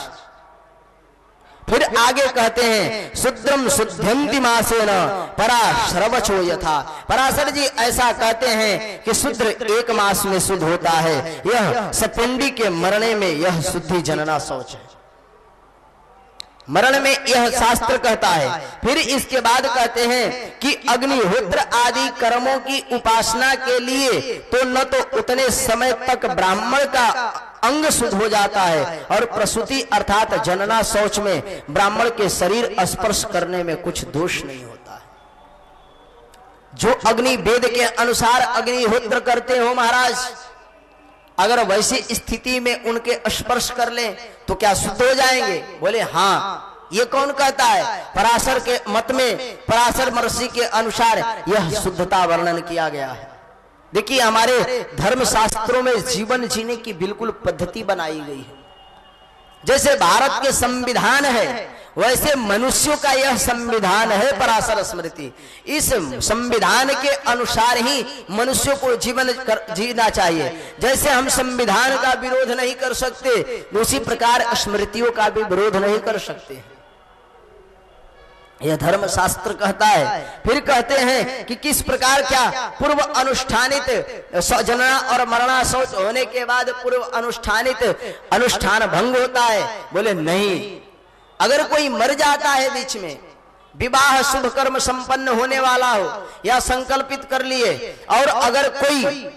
फिर आगे कहते हैं शूद्रम शुद्ध्यन्ति मासेन पराशर वचो यथा। पराशर जी ऐसा कहते हैं कि शूद्र 1 मास में शुद्ध होता है, यह सपिंडी के मरने में यह शुद्धि जनना शौच है, मरण में यह शास्त्र कहता है। फिर इसके बाद कहते हैं कि अग्निहोत्र आदि कर्मों की उपासना के लिए तो न तो उतने समय तक ब्राह्मण का अंग शुद्ध हो जाता है, और प्रसूति अर्थात जनना शौच में ब्राह्मण के शरीर स्पर्श करने में कुछ दोष नहीं होता है। जो अग्नि वेद के अनुसार अग्निहोत्र करते हो महाराज, अगर वैसी स्थिति में उनके स्पर्श कर लें तो क्या शुद्ध हो जाएंगे? बोले हाँ, ये कौन कहता है? पराशर के मत में, पराशर महर्षि के अनुसार यह शुद्धता वर्णन किया गया है। देखिए हमारे धर्म शास्त्रों में जीवन जीने की बिल्कुल पद्धति बनाई गई है। जैसे भारत के संविधान है वैसे मनुष्यों का यह संविधान है पराशर स्मृति। इस संविधान के अनुसार ही मनुष्यों को जीवन जीना चाहिए। जैसे हम संविधान का विरोध नहीं कर सकते, उसी प्रकार स्मृतियों का भी विरोध नहीं कर सकते। यह धर्म शास्त्र कहता है। फिर कहते हैं कि किस प्रकार क्या पूर्व अनुष्ठानित जनना और मरणा शौच होने के बाद पूर्व अनुष्ठानित अनुष्ठान भंग होता है। बोले नहीं, अगर कोई मर जाता है बीच में, विवाह शुभ कर्म संपन्न होने वाला हो या संकल्पित कर लिए, और अगर कोई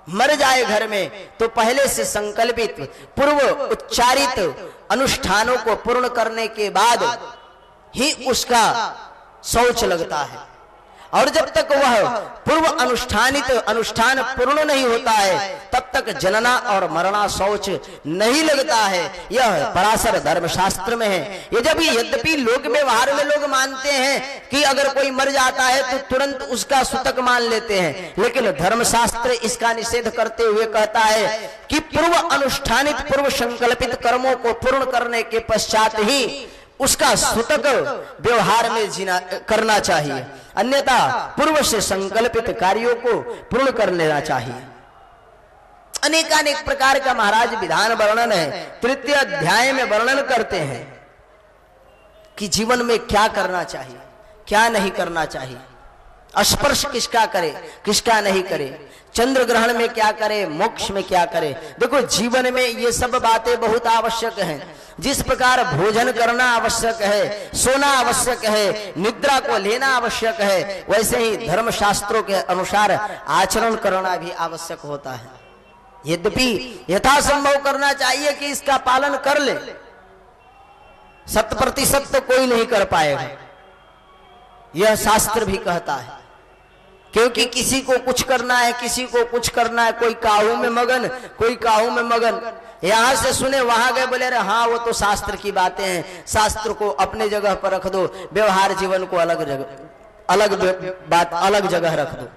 मर जाए घर में, तो पहले से संकल्पित पूर्व उच्चारित अनुष्ठानों को पूर्ण करने के बाद ही उसका शौच लगता है। और जब तक वह पूर्व अनुष्ठानित अनुष्ठान पूर्ण नहीं होता है, तब तक जनना और मरणा शौच नहीं लगता है। यह पराशर धर्मशास्त्र में है। ये जब यद्यपि लोक व्यवहार में लोग मानते हैं कि अगर कोई मर जाता है तो तुरंत उसका सूतक मान लेते हैं, लेकिन धर्मशास्त्र इसका निषेध करते हुए कहता है कि पूर्व अनुष्ठानित पूर्व संकल्पित कर्मों को पूर्ण करने के पश्चात ही उसका सूतक व्यवहार में जीना करना चाहिए, अन्यथा पूर्व से संकल्पित कार्यों को पूर्ण कर लेना चाहिए। अनेकानेक प्रकार का महाराज विधान वर्णन है। तृतीय अध्याय में वर्णन करते हैं कि जीवन में क्या करना चाहिए, क्या नहीं करना चाहिए, स्पर्श किसका करे, किसका नहीं करे, चंद्र ग्रहण में क्या करे, मोक्ष में क्या करे। देखो जीवन में ये सब बातें बहुत आवश्यक हैं। जिस प्रकार भोजन करना आवश्यक है, सोना आवश्यक है, निद्रा को लेना आवश्यक है, वैसे ही धर्म शास्त्रों के अनुसार आचरण करना भी आवश्यक होता है। यद्यपि यथासंभव करना चाहिए कि इसका पालन कर ले, 100% तो कोई नहीं कर पाएगा, यह शास्त्र भी कहता है। क्योंकि किसी को कुछ करना है, किसी को कुछ करना है, कोई काहू में मगन, कोई काहू में मगन। यहां से सुने वहां गए, बोले अरे हाँ वो तो शास्त्र की बातें हैं, शास्त्र को अपने जगह पर रख दो, व्यवहार जीवन को अलग जगह रख दो।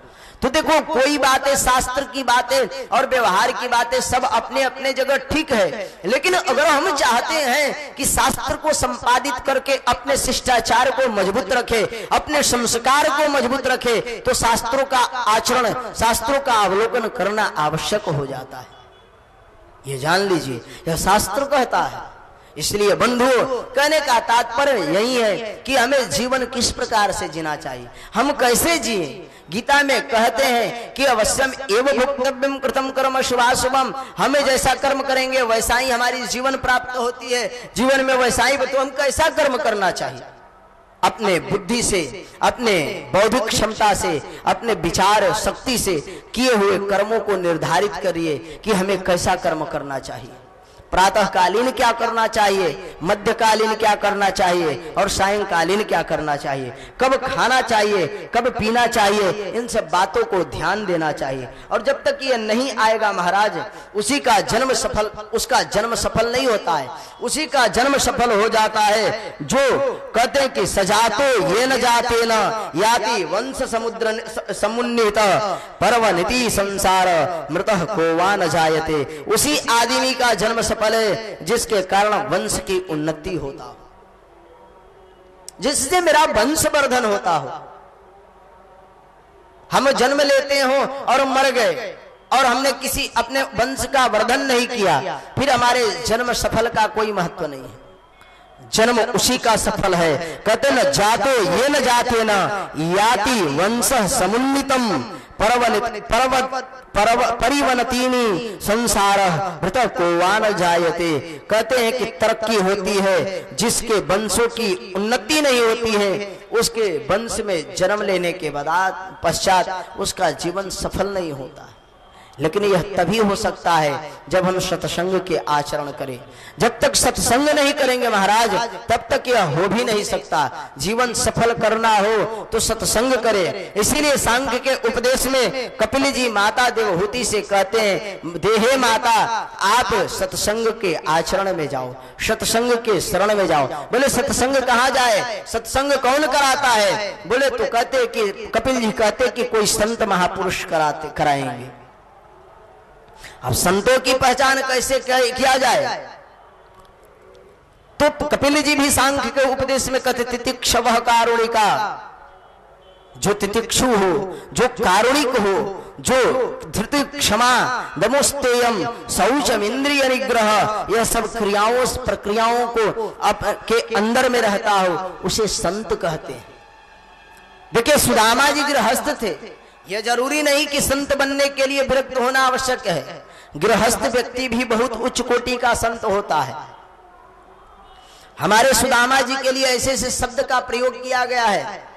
तो देखो कोई बातें शास्त्र की बातें और व्यवहार की बातें सब अपने अपने जगह ठीक है, लेकिन अगर हम चाहते हैं कि शास्त्र को संपादित करके अपने शिष्टाचार को मजबूत रखे, अपने संस्कार को मजबूत रखे, तो शास्त्रों का आचरण, शास्त्रों का अवलोकन करना आवश्यक हो जाता है। ये जान लीजिए, यह शास्त्र कहता है। इसलिए बंधुओं, कहने का तात्पर्य यही है कि हमें जीवन किस प्रकार से जीना चाहिए, हम कैसे जिए। गीता में कहते हैं कि अवश्यम एवं भोक्तव्यम कृतम कर्म शुभाशुभम, हमें जैसा कर्म करेंगे वैसा ही हमारी जीवन प्राप्त होती है, जीवन में वैसा ही। तो हम कैसा कर्म करना चाहिए? अपने बुद्धि से, अपने बौद्धिक क्षमता से, अपने विचार शक्ति से किए हुए कर्मों को निर्धारित करिए कि हमें कैसा कर्म करना चाहिए। प्रातःकालीन क्या करना चाहिए, मध्यकालीन क्या करना चाहिए और सायंकालीन क्या करना चाहिए, कब खाना चाहिए, कब पीना चाहिए, इन सब बातों को ध्यान देना चाहिए। और जब तक ये नहीं आएगा महाराज, उसका जन्म सफल नहीं होता है। उसी का जन्म सफल हो जाता है जो कहते हैं कि सजातो ये न जाते न याति वंश समुद्र समुन्नीत पर्वनिति संसार मृतः को वा न जायते। उसी आदमी का जन्म सफल है जिसके कारण वंश की उन्नति होता हो, जिससे मेरा वंश वर्धन होता हो। हम जन्म लेते हो और मर गए और हमने किसी अपने वंश का वर्धन नहीं किया, फिर हमारे जन्म सफल का कोई महत्व नहीं है। जन्म उसी का सफल है। कहते न जातो ये न जाते न याति वंश समुन्नितम परिवनतीनी संसार मृत को वा न जायते। कहते हैं कि तरक्की होती है जिसके वंशों की उन्नति नहीं होती है, उसके वंश में जन्म लेने के बाद पश्चात उसका जीवन सफल नहीं होता है। लेकिन यह तभी हो सकता है जब हम सत्संग के आचरण करें। जब तक सत्संग नहीं करेंगे महाराज, तब तक यह हो भी नहीं सकता। जीवन सफल करना हो तो सत्संग करें। इसीलिए सांख्य के उपदेश में कपिल जी माता देवहूति से कहते हैं, देहे माता आप सत्संग के आचरण में जाओ, सत्संग के शरण में जाओ। बोले सत्संग कहाँ जाए, सत्संग कौन कराता है? बोले तो कहते कि कपिल जी कहते कि कोई संत महापुरुष कराएंगे। अब संतों की पहचान कैसे किया जाए? तो कपिल जी भी सांख्य के उपदेश में कहते तितिक्षवः कारुणिका, जो तितिक्षु हो, जो कारुणिक हो, जो धृति क्षमा दमोस्तेयम शौचम इंद्रिय निग्रह, यह सब क्रियाओं प्रक्रियाओं को के अंदर में रहता हो, उसे संत कहते हैं। देखिए सुदामा जी गृहस्थ थे, यह जरूरी नहीं कि संत बनने के लिए विरक्त होना आवश्यक है। गृहस्थ व्यक्ति भी बहुत उच्च कोटि का संत होता है। हमारे सुदामा जी के लिए ऐसे ऐसे शब्द का प्रयोग किया गया है।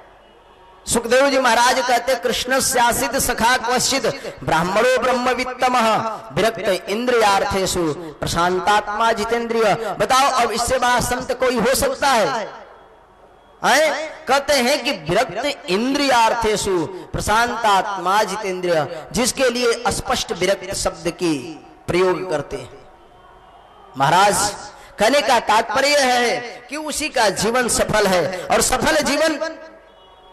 सुखदेव जी महाराज कहते कृष्ण शासित सखा क्वचित ब्राह्मणो ब्रह्मवित्तमः विरक्त इंद्रियार्थेषु प्रशांतात्मा जितेंद्रिय। बताओ अब इससे बड़ा संत कोई हो सकता है? कहते हैं कि विरक्त इंद्रियार्थेषु प्रशांतात्मा जितेंद्रिय, जिसके लिए स्पष्ट विरक्त शब्द की प्रयोग करते हैं। महाराज कहने का तात्पर्य है कि उसी का जीवन सफल है। और सफल जीवन,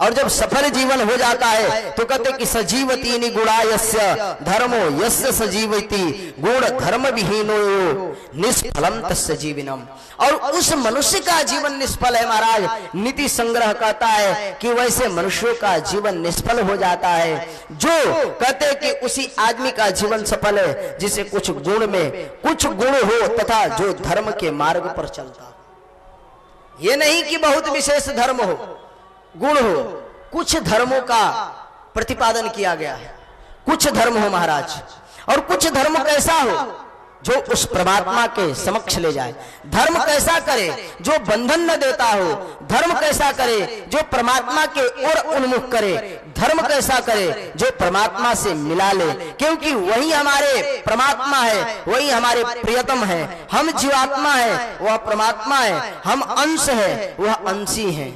और जब सफल जीवन हो जाता है तो कहते कि सजीवती निगुणा यस्य धर्मो यस्य सजीवती गुण धर्म विहीनो निष्फलम तस्य जीवनम। और उस मनुष्य का जीवन निष्फल है। महाराज नीति संग्रह कहता है कि वैसे मनुष्यों का जीवन निष्फल हो जाता है। जो कहते कि उसी आदमी का जीवन सफल है जिसे कुछ गुण में कुछ गुण हो तथा जो धर्म के मार्ग पर चलता। ये नहीं कि बहुत विशेष धर्म हो, गुण हो, कुछ धर्मों का प्रतिपादन किया गया है। कुछ धर्म हो महाराज, और कुछ धर्म कैसा हो जो उस परमात्मा के समक्ष ले जाए। धर्म कैसा करे जो बंधन न देता हो। धर्म कैसा करे जो परमात्मा के ओर उन्मुख करे। धर्म कैसा करे जो परमात्मा से मिला ले, क्योंकि वही हमारे परमात्मा है, वही हमारे प्रियतम है। हम जीवात्मा है, वह परमात्मा है। हम अंश है, वह अंशी है।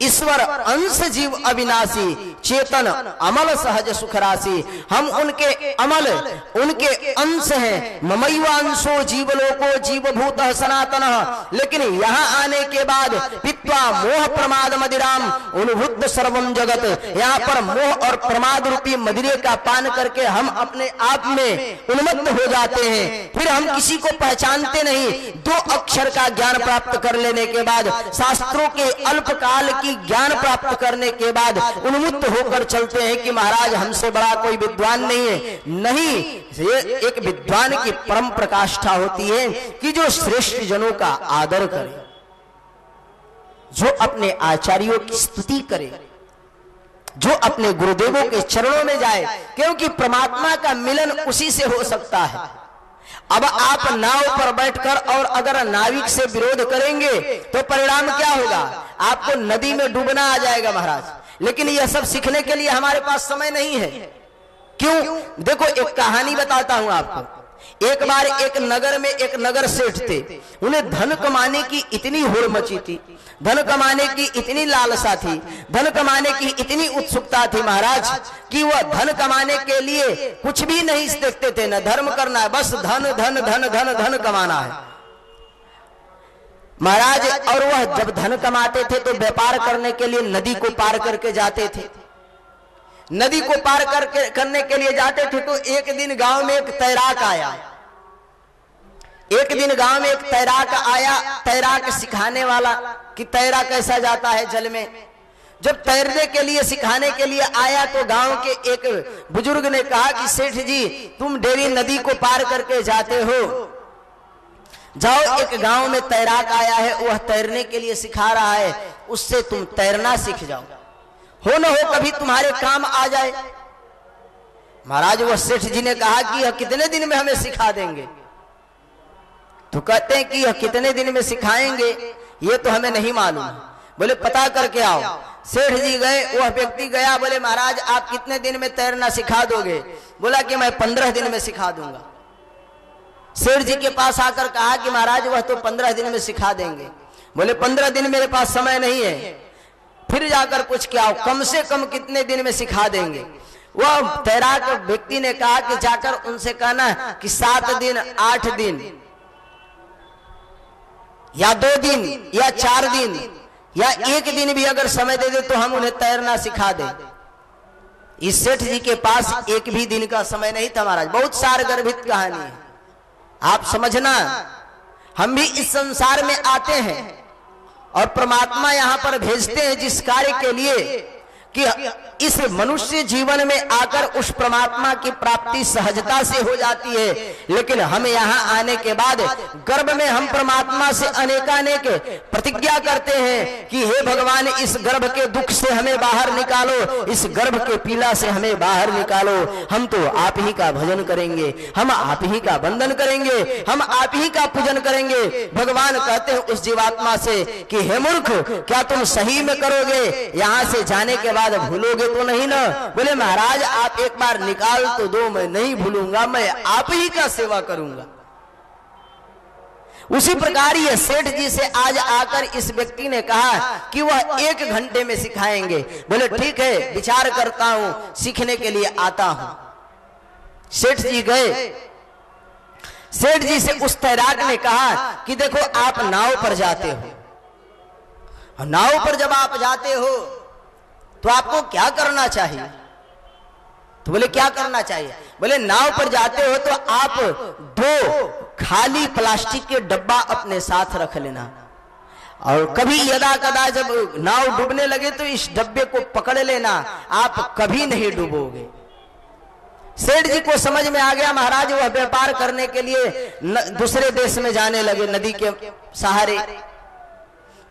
ईश्वर अंश जीव अविनाशी चेतन अमल सहज सुख राशि। हम उनके अमल, उनके अंश हैं। ममैवांशो जीवलोको जीवभूत सनातन। लेकिन यहाँ आने के बाद पित्वा मोह प्रमाद मदिराम उन्भुद्ध सर्वम जगत, यहाँ पर मोह और प्रमाद रूपी मदिरे का पान करके हम अपने आप में उन्मत्त हो जाते हैं। फिर हम किसी को पहचानते नहीं। 2 अक्षर का ज्ञान प्राप्त कर लेने के बाद, शास्त्रों के अल्पकाल की ज्ञान प्राप्त करने के बाद उन्मुक्त होकर चलते हैं कि महाराज हमसे बड़ा कोई विद्वान नहीं है। नहीं, ये एक विद्वान की परम प्रकाष्ठा होती है कि जो श्रेष्ठ जनों का आदर करे, जो अपने आचार्यों की स्तुति करे, जो अपने गुरुदेवों के चरणों में जाए, क्योंकि परमात्मा का मिलन उसी से हो सकता है। अब आप नाव पर बैठकर और अगर नाविक से विरोध करेंगे तो परिणाम क्या होगा? आपको नदी में डूबना आ जाएगा महाराज। लेकिन यह सब सीखने के लिए हमारे पास समय नहीं है। क्यों? देखो एक कहानी बताता हूं आपको। एक बार एक नगर में एक नगर सेठ थे। उन्हें धन कमाने की इतनी होड़ मची थी, धन कमाने की इतनी लालसा थी, धन कमाने की इतनी उत्सुकता थी महाराज कि वह धन कमाने के लिए कुछ भी नहीं देखते थे। न धर्म करना है, बस धन धन धन धन धन कमाना है महाराज। और वह जब धन कमाते थे तो व्यापार करने के लिए नदी को पार करके जाते थे। नदी को पार करने के लिए जाते थे तो एक दिन गांव में एक तैराक आया। एक दिन गांव में एक तैराक आया, तैराक सिखाने वाला कि तैरा कैसा जाता है जल में। जब तैरने के लिए सिखाने के लिए आया तो गांव के एक बुजुर्ग ने कहा कि सेठ जी तुम डेरी नदी को पार करके जाते हो, जाओ एक गांव में तैराक आया है, वह तैरने के लिए सिखा रहा है, उससे तुम तैरना सीख जाओ, हो न हो कभी तुम्हारे काम आ जाए। महाराज वो सेठ जी ने कहा कि यह कितने दिन में हमें सिखा देंगे? तो कहते हैं कि यह कितने दिन में सिखाएंगे ये तो हमें नहीं मालूम। बोले पता करके आओ। सेठ जी गए, वह व्यक्ति गया, बोले महाराज आप कितने दिन में तैरना सिखा दोगे? बोला कि मैं 15 दिन में सिखा दूंगा। सेठ जी के पास आकर कहा कि महाराज वह तो 15 दिन में सिखा देंगे। बोले 15 दिन मेरे पास समय नहीं है। फिर जाकर कुछ क्या, कम से कम कितने दिन में सिखा देंगे? वह तैराक व्यक्ति ने कहा कि जाकर उनसे कहना कि 7 दिन, 8 दिन या 2 दिन या 4 दिन या 1 दिन भी अगर समय दे दे तो हम उन्हें तैरना सिखा दें। इस सेठ जी के पास 1 भी दिन का समय नहीं था महाराज। बहुत सारगर्भित कहानी है, आप समझना। हम भी इस संसार में आते हैं और परमात्मा यहां पर भेजते हैं जिस कार्य के लिए कि इस मनुष्य जीवन में आकर उस परमात्मा की प्राप्ति सहजता से हो जाती है। लेकिन हम यहाँ आने के बाद गर्भ में हम परमात्मा से अनेकानेक प्रतिज्ञा करते हैं कि हे भगवान इस गर्भ के दुख से हमें बाहर निकालो, इस गर्भ के पीड़ा से हमें बाहर निकालो। हम तो आप ही का भजन करेंगे, हम आप ही का वंदन करेंगे, हम आप ही का पूजन करेंगे। भगवान कहते हैं उस जीवात्मा से कि हे मूर्ख, क्या तुम सही में करोगे? यहाँ से जाने के बाद भूलोगे तो नहीं ना? बोले महाराज आप एक बार निकाल तो दो, मैं नहीं भूलूंगा, मैं आप ही का सेवा करूंगा। उसी प्रकार ये सेठ जी से आज आकर इस व्यक्ति ने कहा कि वह 1 घंटे में सिखाएंगे। बोले ठीक है, विचार करता हूं, सीखने के लिए आता हूं। सेठ जी गए। सेठ जी से उस तैराक ने कहा कि देखो आप नाव पर जाते हो, नाव पर जब आप जाते हो तो आपको क्या करना चाहिए? तो बोले क्या करना चाहिए? बोले नाव पर जाते हो तो आप 2 खाली प्लास्टिक के डब्बा अपने साथ रख लेना, और कभी यदा कदा जब नाव डूबने लगे तो इस डब्बे को पकड़ लेना, आप कभी नहीं डूबोगे। सेठ जी को समझ में आ गया। महाराज वह व्यापार करने के लिए दूसरे देश में जाने लगे नदी के सहारे।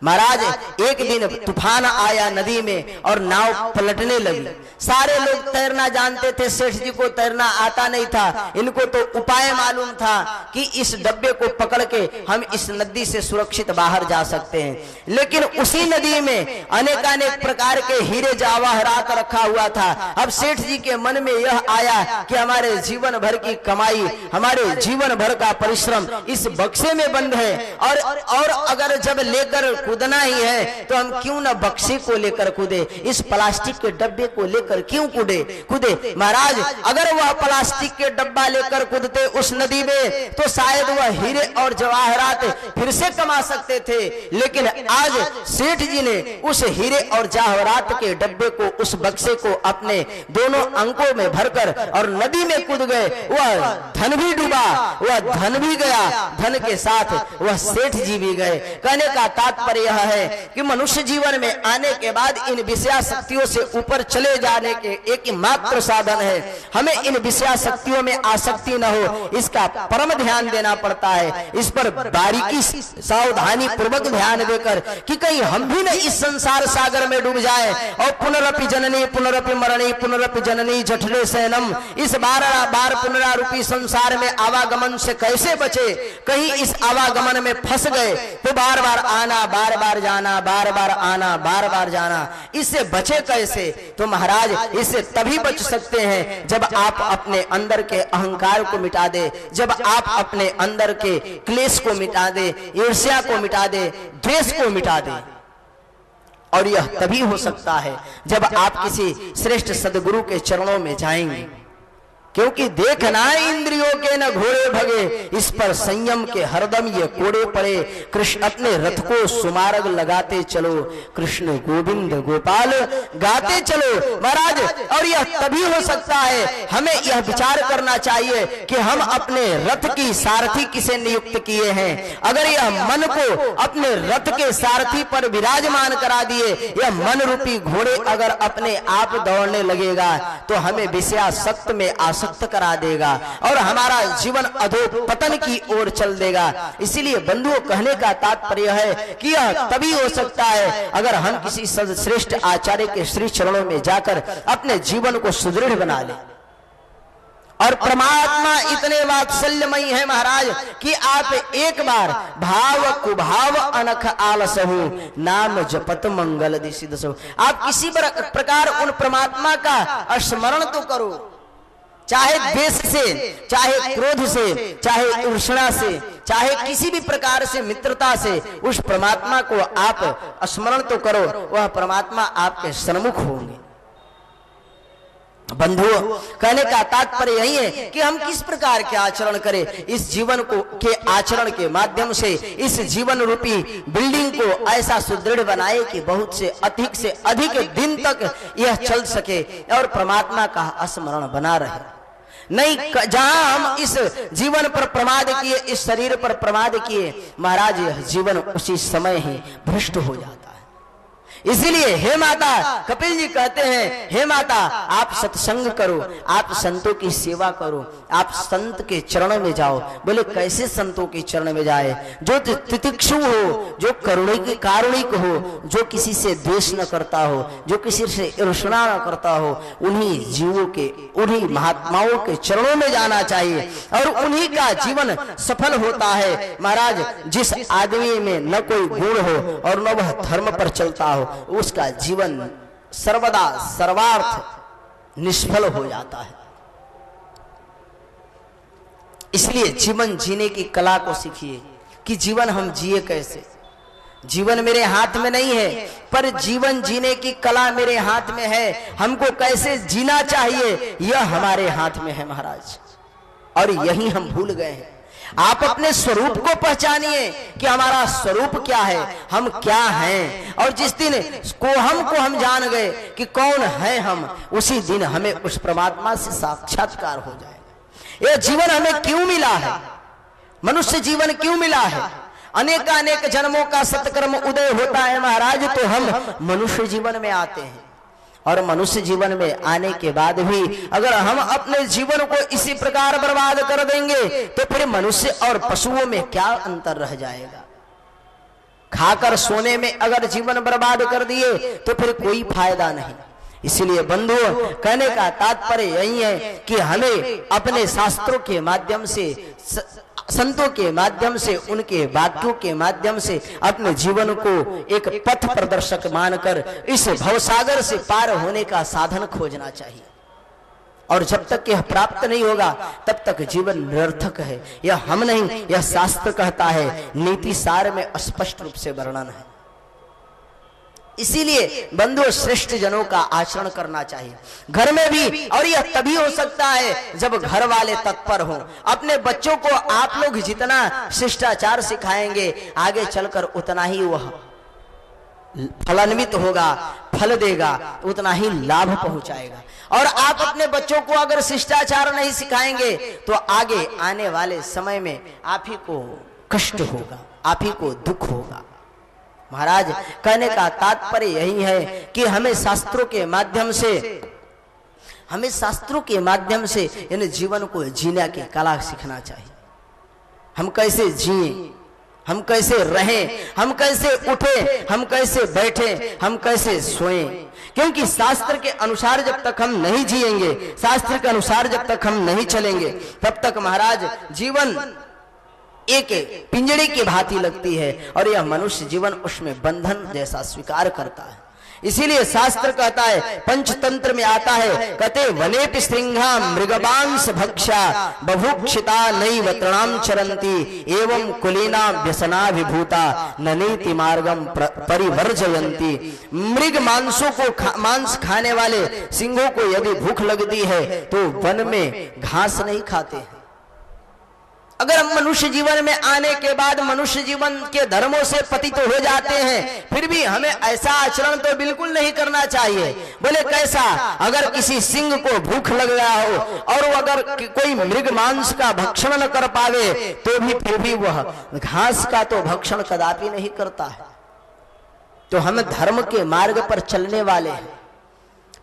महाराज एक दिन तूफान आया नदी में और नाव पलटने लगी। सारे लोग तैरना जानते थे, सेठ जी को तैरना आता नहीं था। इनको तो उपाय मालूम था कि इस डब्बे को पकड़ के हम इस नदी से सुरक्षित बाहर जा सकते हैं। लेकिन उसी नदी में अनेकानेक प्रकार के हीरे जवाहरात रखा हुआ था। अब सेठ जी के मन में यह आया कि हमारे जीवन भर की कमाई, हमारे जीवन भर का परिश्रम इस बक्से में बंद है, और अगर जब लेकर कूदना ही है तो हम क्यों न बक्से को लेकर कूदे, इस प्लास्टिक के डब्बे को लेकर क्यों कूदे। महाराज अगर वह प्लास्टिक के डब्बा लेकर कूदते उस नदी में तो शायद वह हीरे और जवाहरात फिर से कमा सकते थे। लेकिन आज सेठ जी ने उस हीरे और जवाहरात के डब्बे को, उस बक्से को अपने दोनों अंकों में भरकर और नदी में कूद गए। वह धन भी डूबा, वह धन भी गया, धन के साथ वह सेठ जी भी गए। कहने का तात्पर्य यह है कि मनुष्य जीवन में आने के बाद इन विषय शक्तियों से ऊपर चले जाने के एक मात्र साधन है। हमें इन विषय शक्तियों में आसक्ति न हो, इसका परम ध्यान देना पड़ता है। इस पर बारीकी सावधानी पूर्वक ध्यान देकर कि कहीं हम भी न इस संसार सागर में डूब जाए और पुनरपि जननी पुनरपि मरणी पुनरपि जननी जठरे सैनम, इस बार बार पुनरारूपी संसार में आवागमन से कैसे बचे। कहीं इस आवागमन में फंस गए तो बार बार आना, बार बार जाना, बार बार आना, बार बार जाना, इससे बचे कैसे? तो महाराज इससे तभी बच सकते हैं जब आप अपने अंदर के अहंकार को मिटा दे, जब आप अपने अंदर के क्लेश को मिटा दे, ईर्ष्या को मिटा दे, द्वेष को मिटा दे। और यह तभी हो सकता है जब आप किसी श्रेष्ठ सदगुरु के चरणों में जाएंगे। क्योंकि देखना इंद्रियों के न घोड़े भगे, इस पर संयम के हरदम ये कोड़े पड़े। कृष्ण अपने रथ को सुमार्ग लगाते चलो, कृष्ण गोविंद गोपाल गाते चलो। महाराज और यह तभी हो सकता है, हमें यह विचार करना चाहिए कि हम अपने रथ की सारथी किसे नियुक्त किए हैं। अगर यह मन को अपने रथ के सारथी पर विराजमान करा दिए, यह मन रूपी घोड़े अगर अपने आप दौड़ने लगेगा तो हमें विषयासक्त में सख्त करा देगा और हमारा जीवन अधोपतन की ओर चल देगा। इसीलिए बंधुओं कहने का तात्पर्य है कि यह तभी हो सकता है अगर हम किसी श्रेष्ठ आचार्य के श्री चरणों में जाकर अपने जीवन को सुदृढ़ बना ले और परमात्मा इतने वात्सल्यमयी है महाराज कि आप एक बार भाव कुभाव अनख आलसहु नाम जपत मंगल दिसिदसहु, आप किसी प्रकार उन परमात्मा का स्मरण तो करो, चाहे द्वेष से, चाहे क्रोध से, चाहे ईर्ष्या से, चाहे किसी भी प्रकार से मित्रता से उस परमात्मा को आप स्मरण तो करो, वह परमात्मा आपके सन्मुख होंगे। बंधुओं, कहने का तात्पर्य यही है कि हम किस प्रकार के आचरण करें, इस जीवन को के आचरण के माध्यम से इस जीवन रूपी बिल्डिंग को ऐसा सुदृढ़ बनाए कि बहुत से अधिक दिन तक यह चल सके और परमात्मा का स्मरण बना रहे। नहीं, जहां हम इस जीवन पर प्रमाद किए, इस शरीर पर प्रमाद किए, महाराज यह जीवन उसी समय ही भ्रष्ट हो जाता है। इसीलिए हे माता, कपिल जी कहते हैं, हे माता आप सत्संग करो, आप संतों की सेवा करो, आप संत के चरण में जाओ। बोले कैसे संतों के चरण में जाए? जो तितिक्षु हो, जो कारुणिक हो, जो किसी से द्वेष न करता हो, जो किसी से ईर्ष्या न करता हो, उन्हीं जीवों के, उन्हीं महात्माओं के चरणों में जाना चाहिए और उन्हीं का जीवन सफल होता है। महाराज, जिस आदमी में न कोई गुण हो और न वह धर्म पर चलता हो, उसका जीवन सर्वदा सर्वार्थ निष्फल हो जाता है। इसलिए जीवन जीने की कला को सीखिए कि जीवन हम जिए कैसे। जीवन मेरे हाथ में नहीं है, पर जीवन जीने की कला मेरे हाथ में है। हमको कैसे जीना चाहिए यह हमारे हाथ में है महाराज, और यही हम भूल गए हैं। आप अपने स्वरूप को पहचानिए कि हमारा स्वरूप क्या है, हम क्या हैं, और जिस दिन को हम जान गए कि कौन है हम, उसी दिन हमें उस परमात्मा से साक्षात्कार हो जाएगा। यह जीवन हमें क्यों मिला है? मनुष्य जीवन क्यों मिला है? अनेक जन्मों का सत्कर्म उदय होता है महाराज, तो हम मनुष्य जीवन में आते हैं। और मनुष्य जीवन में आने के बाद भी अगर हम अपने जीवन को इसी प्रकार बर्बाद कर देंगे तो फिर मनुष्य और पशुओं में क्या अंतर रह जाएगा? खाकर सोने में अगर जीवन बर्बाद कर दिए तो फिर कोई फायदा नहीं। इसलिए बंधुओं, कहने का तात्पर्य यही है कि हमें अपने शास्त्रों के माध्यम से, संतों के माध्यम से, उनके वाक्यों के माध्यम से अपने जीवन को एक पथ प्रदर्शक मानकर इस भवसागर से पार होने का साधन खोजना चाहिए। और जब तक यह प्राप्त नहीं होगा तब तक जीवन निरर्थक है। यह हम नहीं, यह शास्त्र कहता है, नीति सार में स्पष्ट रूप से वर्णन है। इसीलिए बंधु, श्रेष्ठ जनों का आचरण करना चाहिए घर में भी, और यह तभी हो सकता है जब घर वाले तत्पर हों। अपने बच्चों को आप लोग जितना शिष्टाचार सिखाएंगे, आगे चलकर उतना ही वह फलान्वित होगा, फल देगा, उतना ही लाभ पहुंचाएगा। और आप अपने बच्चों को अगर शिष्टाचार नहीं सिखाएंगे तो आगे आने वाले समय में आप ही को कष्ट होगा, आप ही को दुख होगा। महाराज, कहने का तात्पर्य यही है कि हमें शास्त्रों के माध्यम से इन जीवन को जीने की कला सीखना चाहिए। हम कैसे जिए, हम कैसे रहें, हम कैसे उठे, हम कैसे बैठे, हम कैसे सोएं। क्योंकि शास्त्र के अनुसार जब तक हम नहीं जिएंगे, शास्त्र के अनुसार जब तक हम नहीं चलेंगे, तब तक महाराज जीवन एक पिंजड़े की भांति लगती है और यह मनुष्य जीवन उसमें बंधन जैसा स्वीकार करता है। इसीलिए शास्त्र कहता है, पंचतंत्र में आता है, कहते वनेपि श्रृंगा मृगवांस भक्षा बभुक्षिता नैव तृणाम चरंती एवं कुलीना व्यसना विभूता ननीति मार्गम परिवर्जयंती। मृग मांस खाने वाले सिंहों को यदि भूख लगती है तो वन में घास नहीं खाते हैं। अगर हम मनुष्य जीवन में आने के बाद मनुष्य जीवन के धर्मों से पतित हो जाते हैं, फिर भी हमें ऐसा आचरण तो बिल्कुल नहीं करना चाहिए। बोले कैसा? अगर किसी सिंह को भूख लग गया हो और अगर कोई मृग मांस का भक्षण न कर पावे तो भी फिर भी वह घास का तो भक्षण कदापि नहीं करता है। तो हम धर्म के मार्ग पर चलने वाले हैं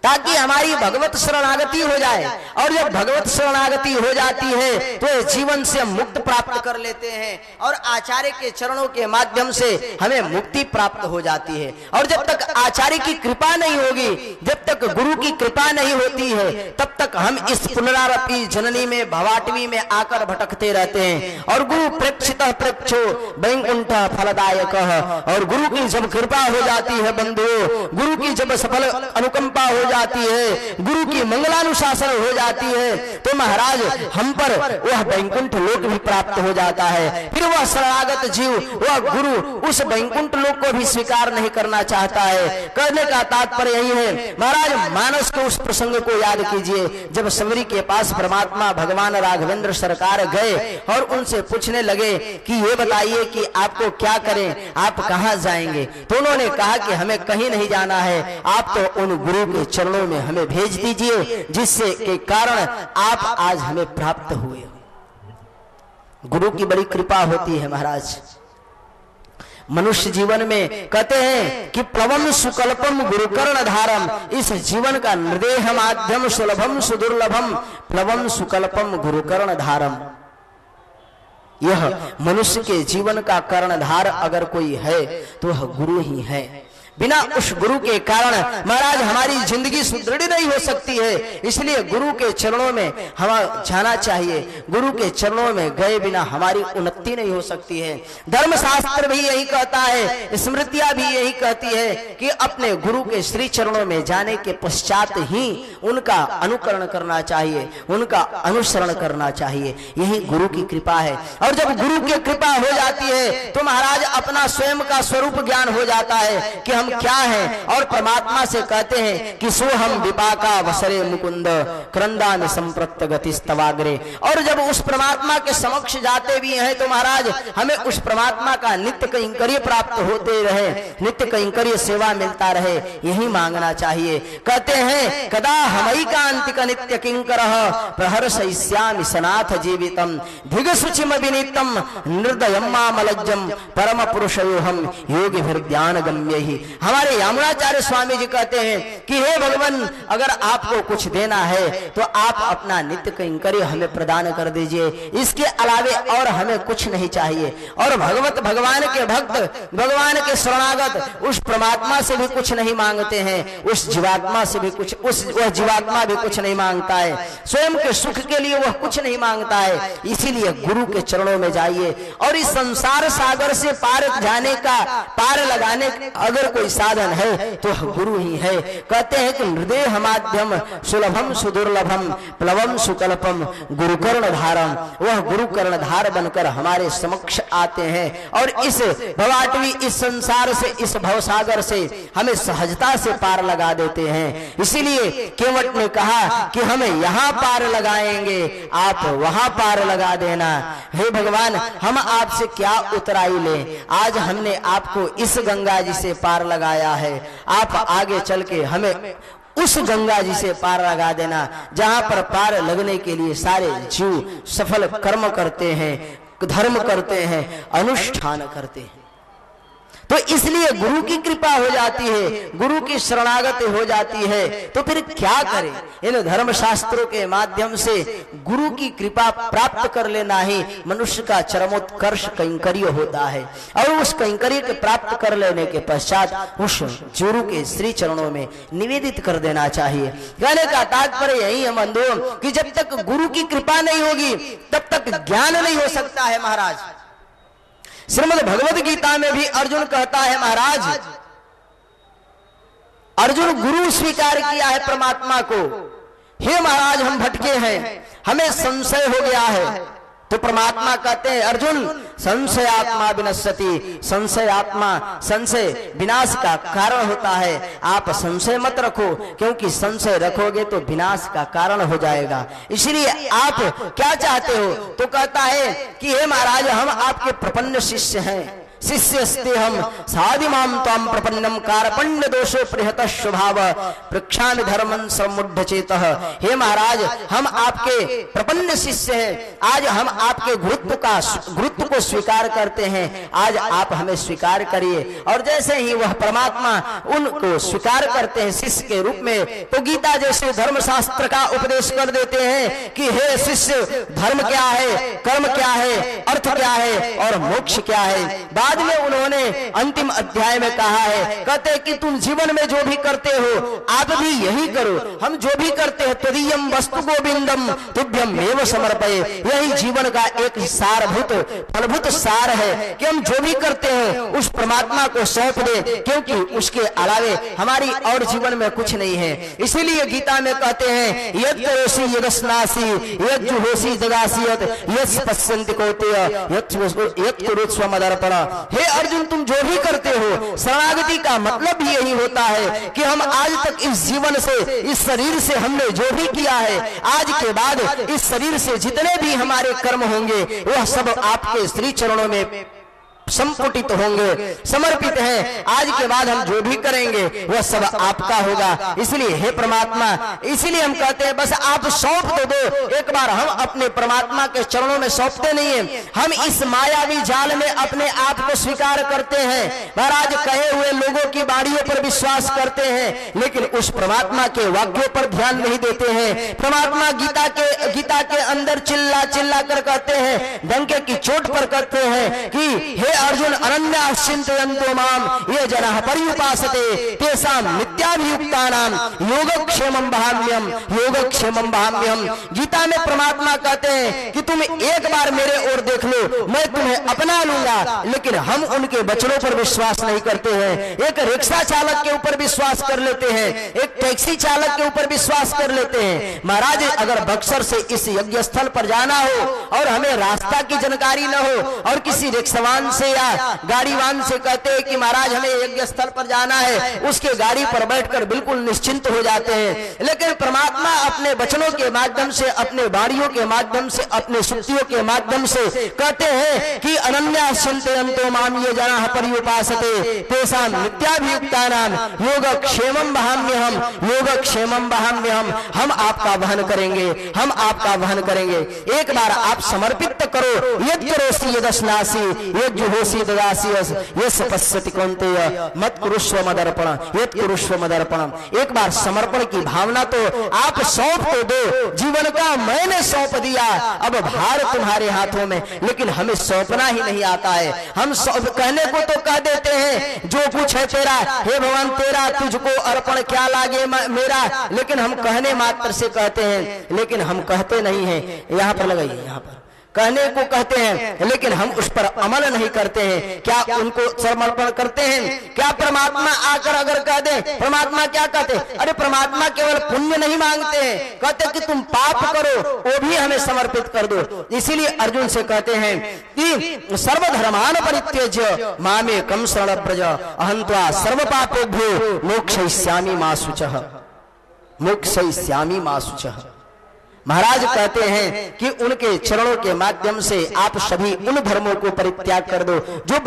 ताकि हमारी भगवत शरणागति हो जाए, और जब भगवत शरणागति हो जाती है तो जीवन से मुक्त प्राप्त कर लेते हैं और आचार्य के चरणों के माध्यम से हमें मुक्ति प्राप्त हो जाती है। और जब तक आचार्य की कृपा नहीं होगी, जब तक गुरु की कृपा नहीं होती है, तब तक हम इस पुनरावृत्ति जननी में भवाटवी में आकर भटकते रहते हैं। और गुरु प्रेक्षितः प्रेक्षो वैकुंठ फलदायकः, और गुरु की जब कृपा हो जाती है बंधुओं, गुरु की जब सफल अनुकंपा हो जाती है, गुरु की मंगलानुशासन हो जाती है, तो महाराज हम पर वह वैकुंठ लोक भी प्राप्त हो जाता है। फिर वह शरणागत जीव, वह गुरु उस वैकुंठ लोक को भी स्वीकार नहीं करना चाहता है। कहने का तात्पर्य यही है महाराज, मानस के उस प्रसंग को याद कीजिए, जब शबरी के पास परमात्मा भगवान राघवेंद्र सरकार गए और उनसे पूछने लगे कि ये बताइए कि आपको क्या करें, आप कहां जाएंगे। तो उन्होंने कहा कि हमें कहीं नहीं जाना है, आप तो उन गुरु के चरणों में हमें भेज दीजिए, जिससे के कारण आप आज हमें प्राप्त हुए। गुरु की बड़ी कृपा होती है महाराज। मनुष्य जीवन में कहते हैं कि प्लवम सुकल्पम गुरुकर्ण धारम, इस जीवन का निर्देह माध्यम सुलभम सुदुर्लभम प्लवम सुकल्पम गुरुकर्ण धारम। यह मनुष्य के जीवन का कर्णधार अगर कोई है तो वह गुरु ही है। बिना उस गुरु के कारण महाराज हमारी जिंदगी सुदृढ़ नहीं हो सकती है। इसलिए गुरु के चरणों में हमें जाना चाहिए, गुरु के चरणों में गए बिना हमारी उन्नति नहीं हो सकती है। धर्मशास्त्र भी यही कहता है, स्मृतियां भी यही कहती है कि अपने गुरु के श्री चरणों में जाने के पश्चात ही उनका अनुकरण करना चाहिए, उनका अनुसरण करना चाहिए। यही गुरु की कृपा है। और जब गुरु की कृपा हो जाती है तो महाराज अपना स्वयं का स्वरूप ज्ञान हो जाता है कि हम क्या है। और परमात्मा से कहते हैं कि सो हम विपाका वसरे मुकुंद क्रंदा में संप्रत गतिस्तवाग्रे। और जब उस परमात्मा के समक्ष जाते भी हैं तो महाराज हमें उस परमात्मा का नित्य कैंकर्य प्राप्त होते रहे, नित्य कैंकर्य सेवा मिलता रहे, यही मांगना चाहिए। कहते हैं कदा हमई कांतिक नित्य किंकरः प्रहर्षयिष्यामि सनाथ जीवितम धिगसुचिम विनीतम निर्दयम मामलज्जम परम पुरुषयोहम योगी ध्यान गम्यहि। हमारे यामुनाचार्य स्वामी जी कहते हैं कि हे भगवान, अगर आपको कुछ देना है तो आप अपना नित्य कैंकर्य हमें प्रदान कर दीजिए, इसके अलावे और हमें कुछ नहीं चाहिए। और भगवान के भक्त, भगवान के शरणागत उस परमात्मा से भी कुछ नहीं मांगते हैं, उस जीवात्मा से भी कुछ, वह जीवात्मा भी कुछ नहीं मांगता है, स्वयं के सुख के लिए वह कुछ नहीं मांगता है। इसीलिए गुरु के चरणों में जाइए। और इस संसार सागर से पार जाने का, पार लगाने अगर कोई साधन है तो गुरु ही है। कहते हैं कि हृदय माध्यम सुलभम सुदुर्लभम प्लवम सुकल्पम गुरुकर्ण धारम। वह गुरुकर्ण धार बनकर हमारे समक्ष आते हैं और इस भवाटवी, इस संसार से, इस भवसागर से हमें सहजता से पार लगा देते हैं। इसीलिए केवट ने कहा कि हमें यहाँ पार लगाएंगे, आप वहां पार लगा देना। हे भगवान, हम आपसे क्या उतराई ले, आज हमने आपको इस गंगा जी से पार लगाया है, आप आगे चल के हमें उस गंगा जी से पार लगा देना, जहां पर पार लगने के लिए सारे जीव सफल कर्म करते हैं, धर्म करते हैं, अनुष्ठान करते हैं। तो इसलिए गुरु की कृपा हो जाती है, गुरु की शरणागति हो जाती है। तो फिर क्या करें? इन धर्म शास्त्रों के माध्यम से गुरु की कृपा प्राप्त कर लेना ही मनुष्य का चरमोत्कर्ष कैंकर्य होता है। और उस कैंकर्य के प्राप्त कर लेने के पश्चात उस गुरु के श्री चरणों में निवेदित कर देना चाहिए। कहने का तात्पर्य यही है बंधुओं कि जब तक गुरु की कृपा नहीं होगी तब तक ज्ञान नहीं हो सकता है। महाराज श्रीमद् भगवद गीता में भी अर्जुन कहता है, महाराज अर्जुन गुरु स्वीकार किया है परमात्मा को, हे महाराज हम भटके हैं, हमें संशय हो गया है। तो परमात्मा कहते हैं अर्जुन संशयात्मा विनश्यति, संशय आत्मा, संशय विनाश का कारण होता है। आप संशय मत रखो, क्योंकि संशय रखोगे तो विनाश का कारण हो जाएगा। इसलिए आप क्या चाहते हो? तो कहता है कि हे महाराज हम आपके प्रपन्न शिष्य हैं, शिष्यस्ते हम साधिमाम त्वाम प्रपन्नम कारपण्य दोषो प्रिहत स्वभाव प्रक्षामि धर्मं समुढ़ चेतः। हे महाराज हम आपके प्रपन्न शिष्य हैं, आज हम आपके गुरुत्व को स्वीकार करते हैं, आज आप हमें स्वीकार करिए। और जैसे ही वह परमात्मा उनको स्वीकार करते हैं शिष्य के रूप में, तो गीता जैसे धर्म शास्त्र का उपदेश कर देते हैं कि हे शिष्य, धर्म क्या है, कर्म क्या है, अर्थ क्या है और मोक्ष क्या है, बाद में उन्होंने अंतिम अध्याय में कहा है, कहते हैं कि तुम जीवन में जो भी करते हो आप भी यही करो, हम जो भी करते हैं तदीयम वस्तु गोविंदम तुभ्यम एव समर्पये। यही जीवन का एक सारभूत फलभूत सार है कि हम जो भी करते हैं उस परमात्मा को सौंप दे, क्योंकि उसके अलावे हमारी और जीवन में कुछ नहीं है। इसीलिए गीता में कहते हैं यद करोसि यदस्नासि यद जुहोसि जगासियत यद पश्यन्ति कौतेय यद कुरुत्स्व मदर्पण। हे अर्जुन, तुम जो भी करते हो, शरणागति का मतलब भी यही होता है कि हम आज तक इस जीवन से, इस शरीर से हमने जो भी किया है, आज के बाद इस शरीर से जितने भी हमारे कर्म होंगे वह सब आपके श्री चरणों में संपुटित होंगे, समर्पित हैं। आज के बाद हम जो भी करेंगे वह सब आपका होगा। इसलिए हे परमात्मा, इसीलिए हम कहते हैं बस आप सौंप तो दो एक बार। हम अपने परमात्मा के चरणों में सौंपते नहीं है, हम इस मायावी जाल में अपने आप को स्वीकार करते हैं। महाराज कहे हुए लोगों की बाणियों पर विश्वास करते हैं, लेकिन उस परमात्मा के वाक्यों पर ध्यान नहीं देते हैं। परमात्मा गीता के अंदर चिल्ला चिल्ला कर कहते हैं, डंके की चोट पर कहते हैं कि हे अर्जुन अनन्या चिंतयन्तो माम ये जनाः पर्युपासते तेषां नित्याभियुक्तानां योगक्षेमं वहाम्यहम् योगक्षेमं वहाम्यहम्। गीता में परमात्मा कहते हैं कि तुम एक बार मेरे ओर देख लो, मैं तुम्हें अपना लूंगा। लेकिन हम उनके वचनों पर विश्वास नहीं करते हैं। एक रिक्शा चालक के ऊपर विश्वास कर लेते हैं, एक टैक्सी चालक के ऊपर विश्वास कर लेते हैं। महाराज, अगर बक्सर से इस यज्ञ स्थल पर जाना हो और हमें रास्ता की जानकारी न हो और किसी रिक्शावान से या गाड़ीवान से कहते हैं कि महाराज हमें यज्ञ स्थल पर जाना है, उसके गाड़ी पर बैठकर बिल्कुल निश्चिंत हो जाते हैं। लेकिन परमात्मा अपने वचनों के माध्यम से, अपने वाणियों के माध्यम से, अपने शुक्तियों के माध्यम से कहते हैं कि अनन्या चिंतयन्तो माम ये जनाः पर्युपासते तेषां नित्याभियुक्तानां योगक्षेमं वहाम्यहम् योगक्षेमं वहाम्यहम्। हम आपका वहन करेंगे, हम आपका वहन करेंगे। एक बार आप समर्पित करो। यद करोसि यदस्नासि यद जुहोसि ददासियस यस पश्यति कौन्तेय मत कुरुष्व मदर्पण यद कुरुष्व मदर्पण। एक बार समर्पण की भावना तो आप सौंप तो दो। जीवन का मैंने सौंप दिया, अब भार तुम्हारे हाथों में। लेकिन हमें सौंपना ही नहीं आता है। हम कहने को तो कह देते हैं जो कुछ है तेरा, हे भगवान तेरा, तुझको अर्पण क्या लागे मेरा। लेकिन हम कहने मात्र से कहते हैं, लेकिन हम कहते नहीं हैं। यहाँ पर लगाइए, यहाँ पर कहने को कहते हैं लेकिन हम उस पर अमल नहीं करते हैं। क्या उनको समर्पण करते हैं? क्या परमात्मा आकर अगर कह दे, परमात्मा क्या कहते? अरे परमात्मा केवल पुण्य नहीं मांगते हैं, कहते कि तुम पाप करो वो भी हमें समर्पित कर दो। इसीलिए अर्जुन से कहते हैं कि सर्वधर्मान परित्यज्य मामेकं शरणं व्रज अहं त्वा सर्व पापेभ्यो मोक्षयिष्यामि मा शुचः मोक्षयिष्यामि मा शुचः। महाराज कहते हैं कि उनके चरणों के माध्यम से आप सभी उन धर्मों को परित्याग कर दो जो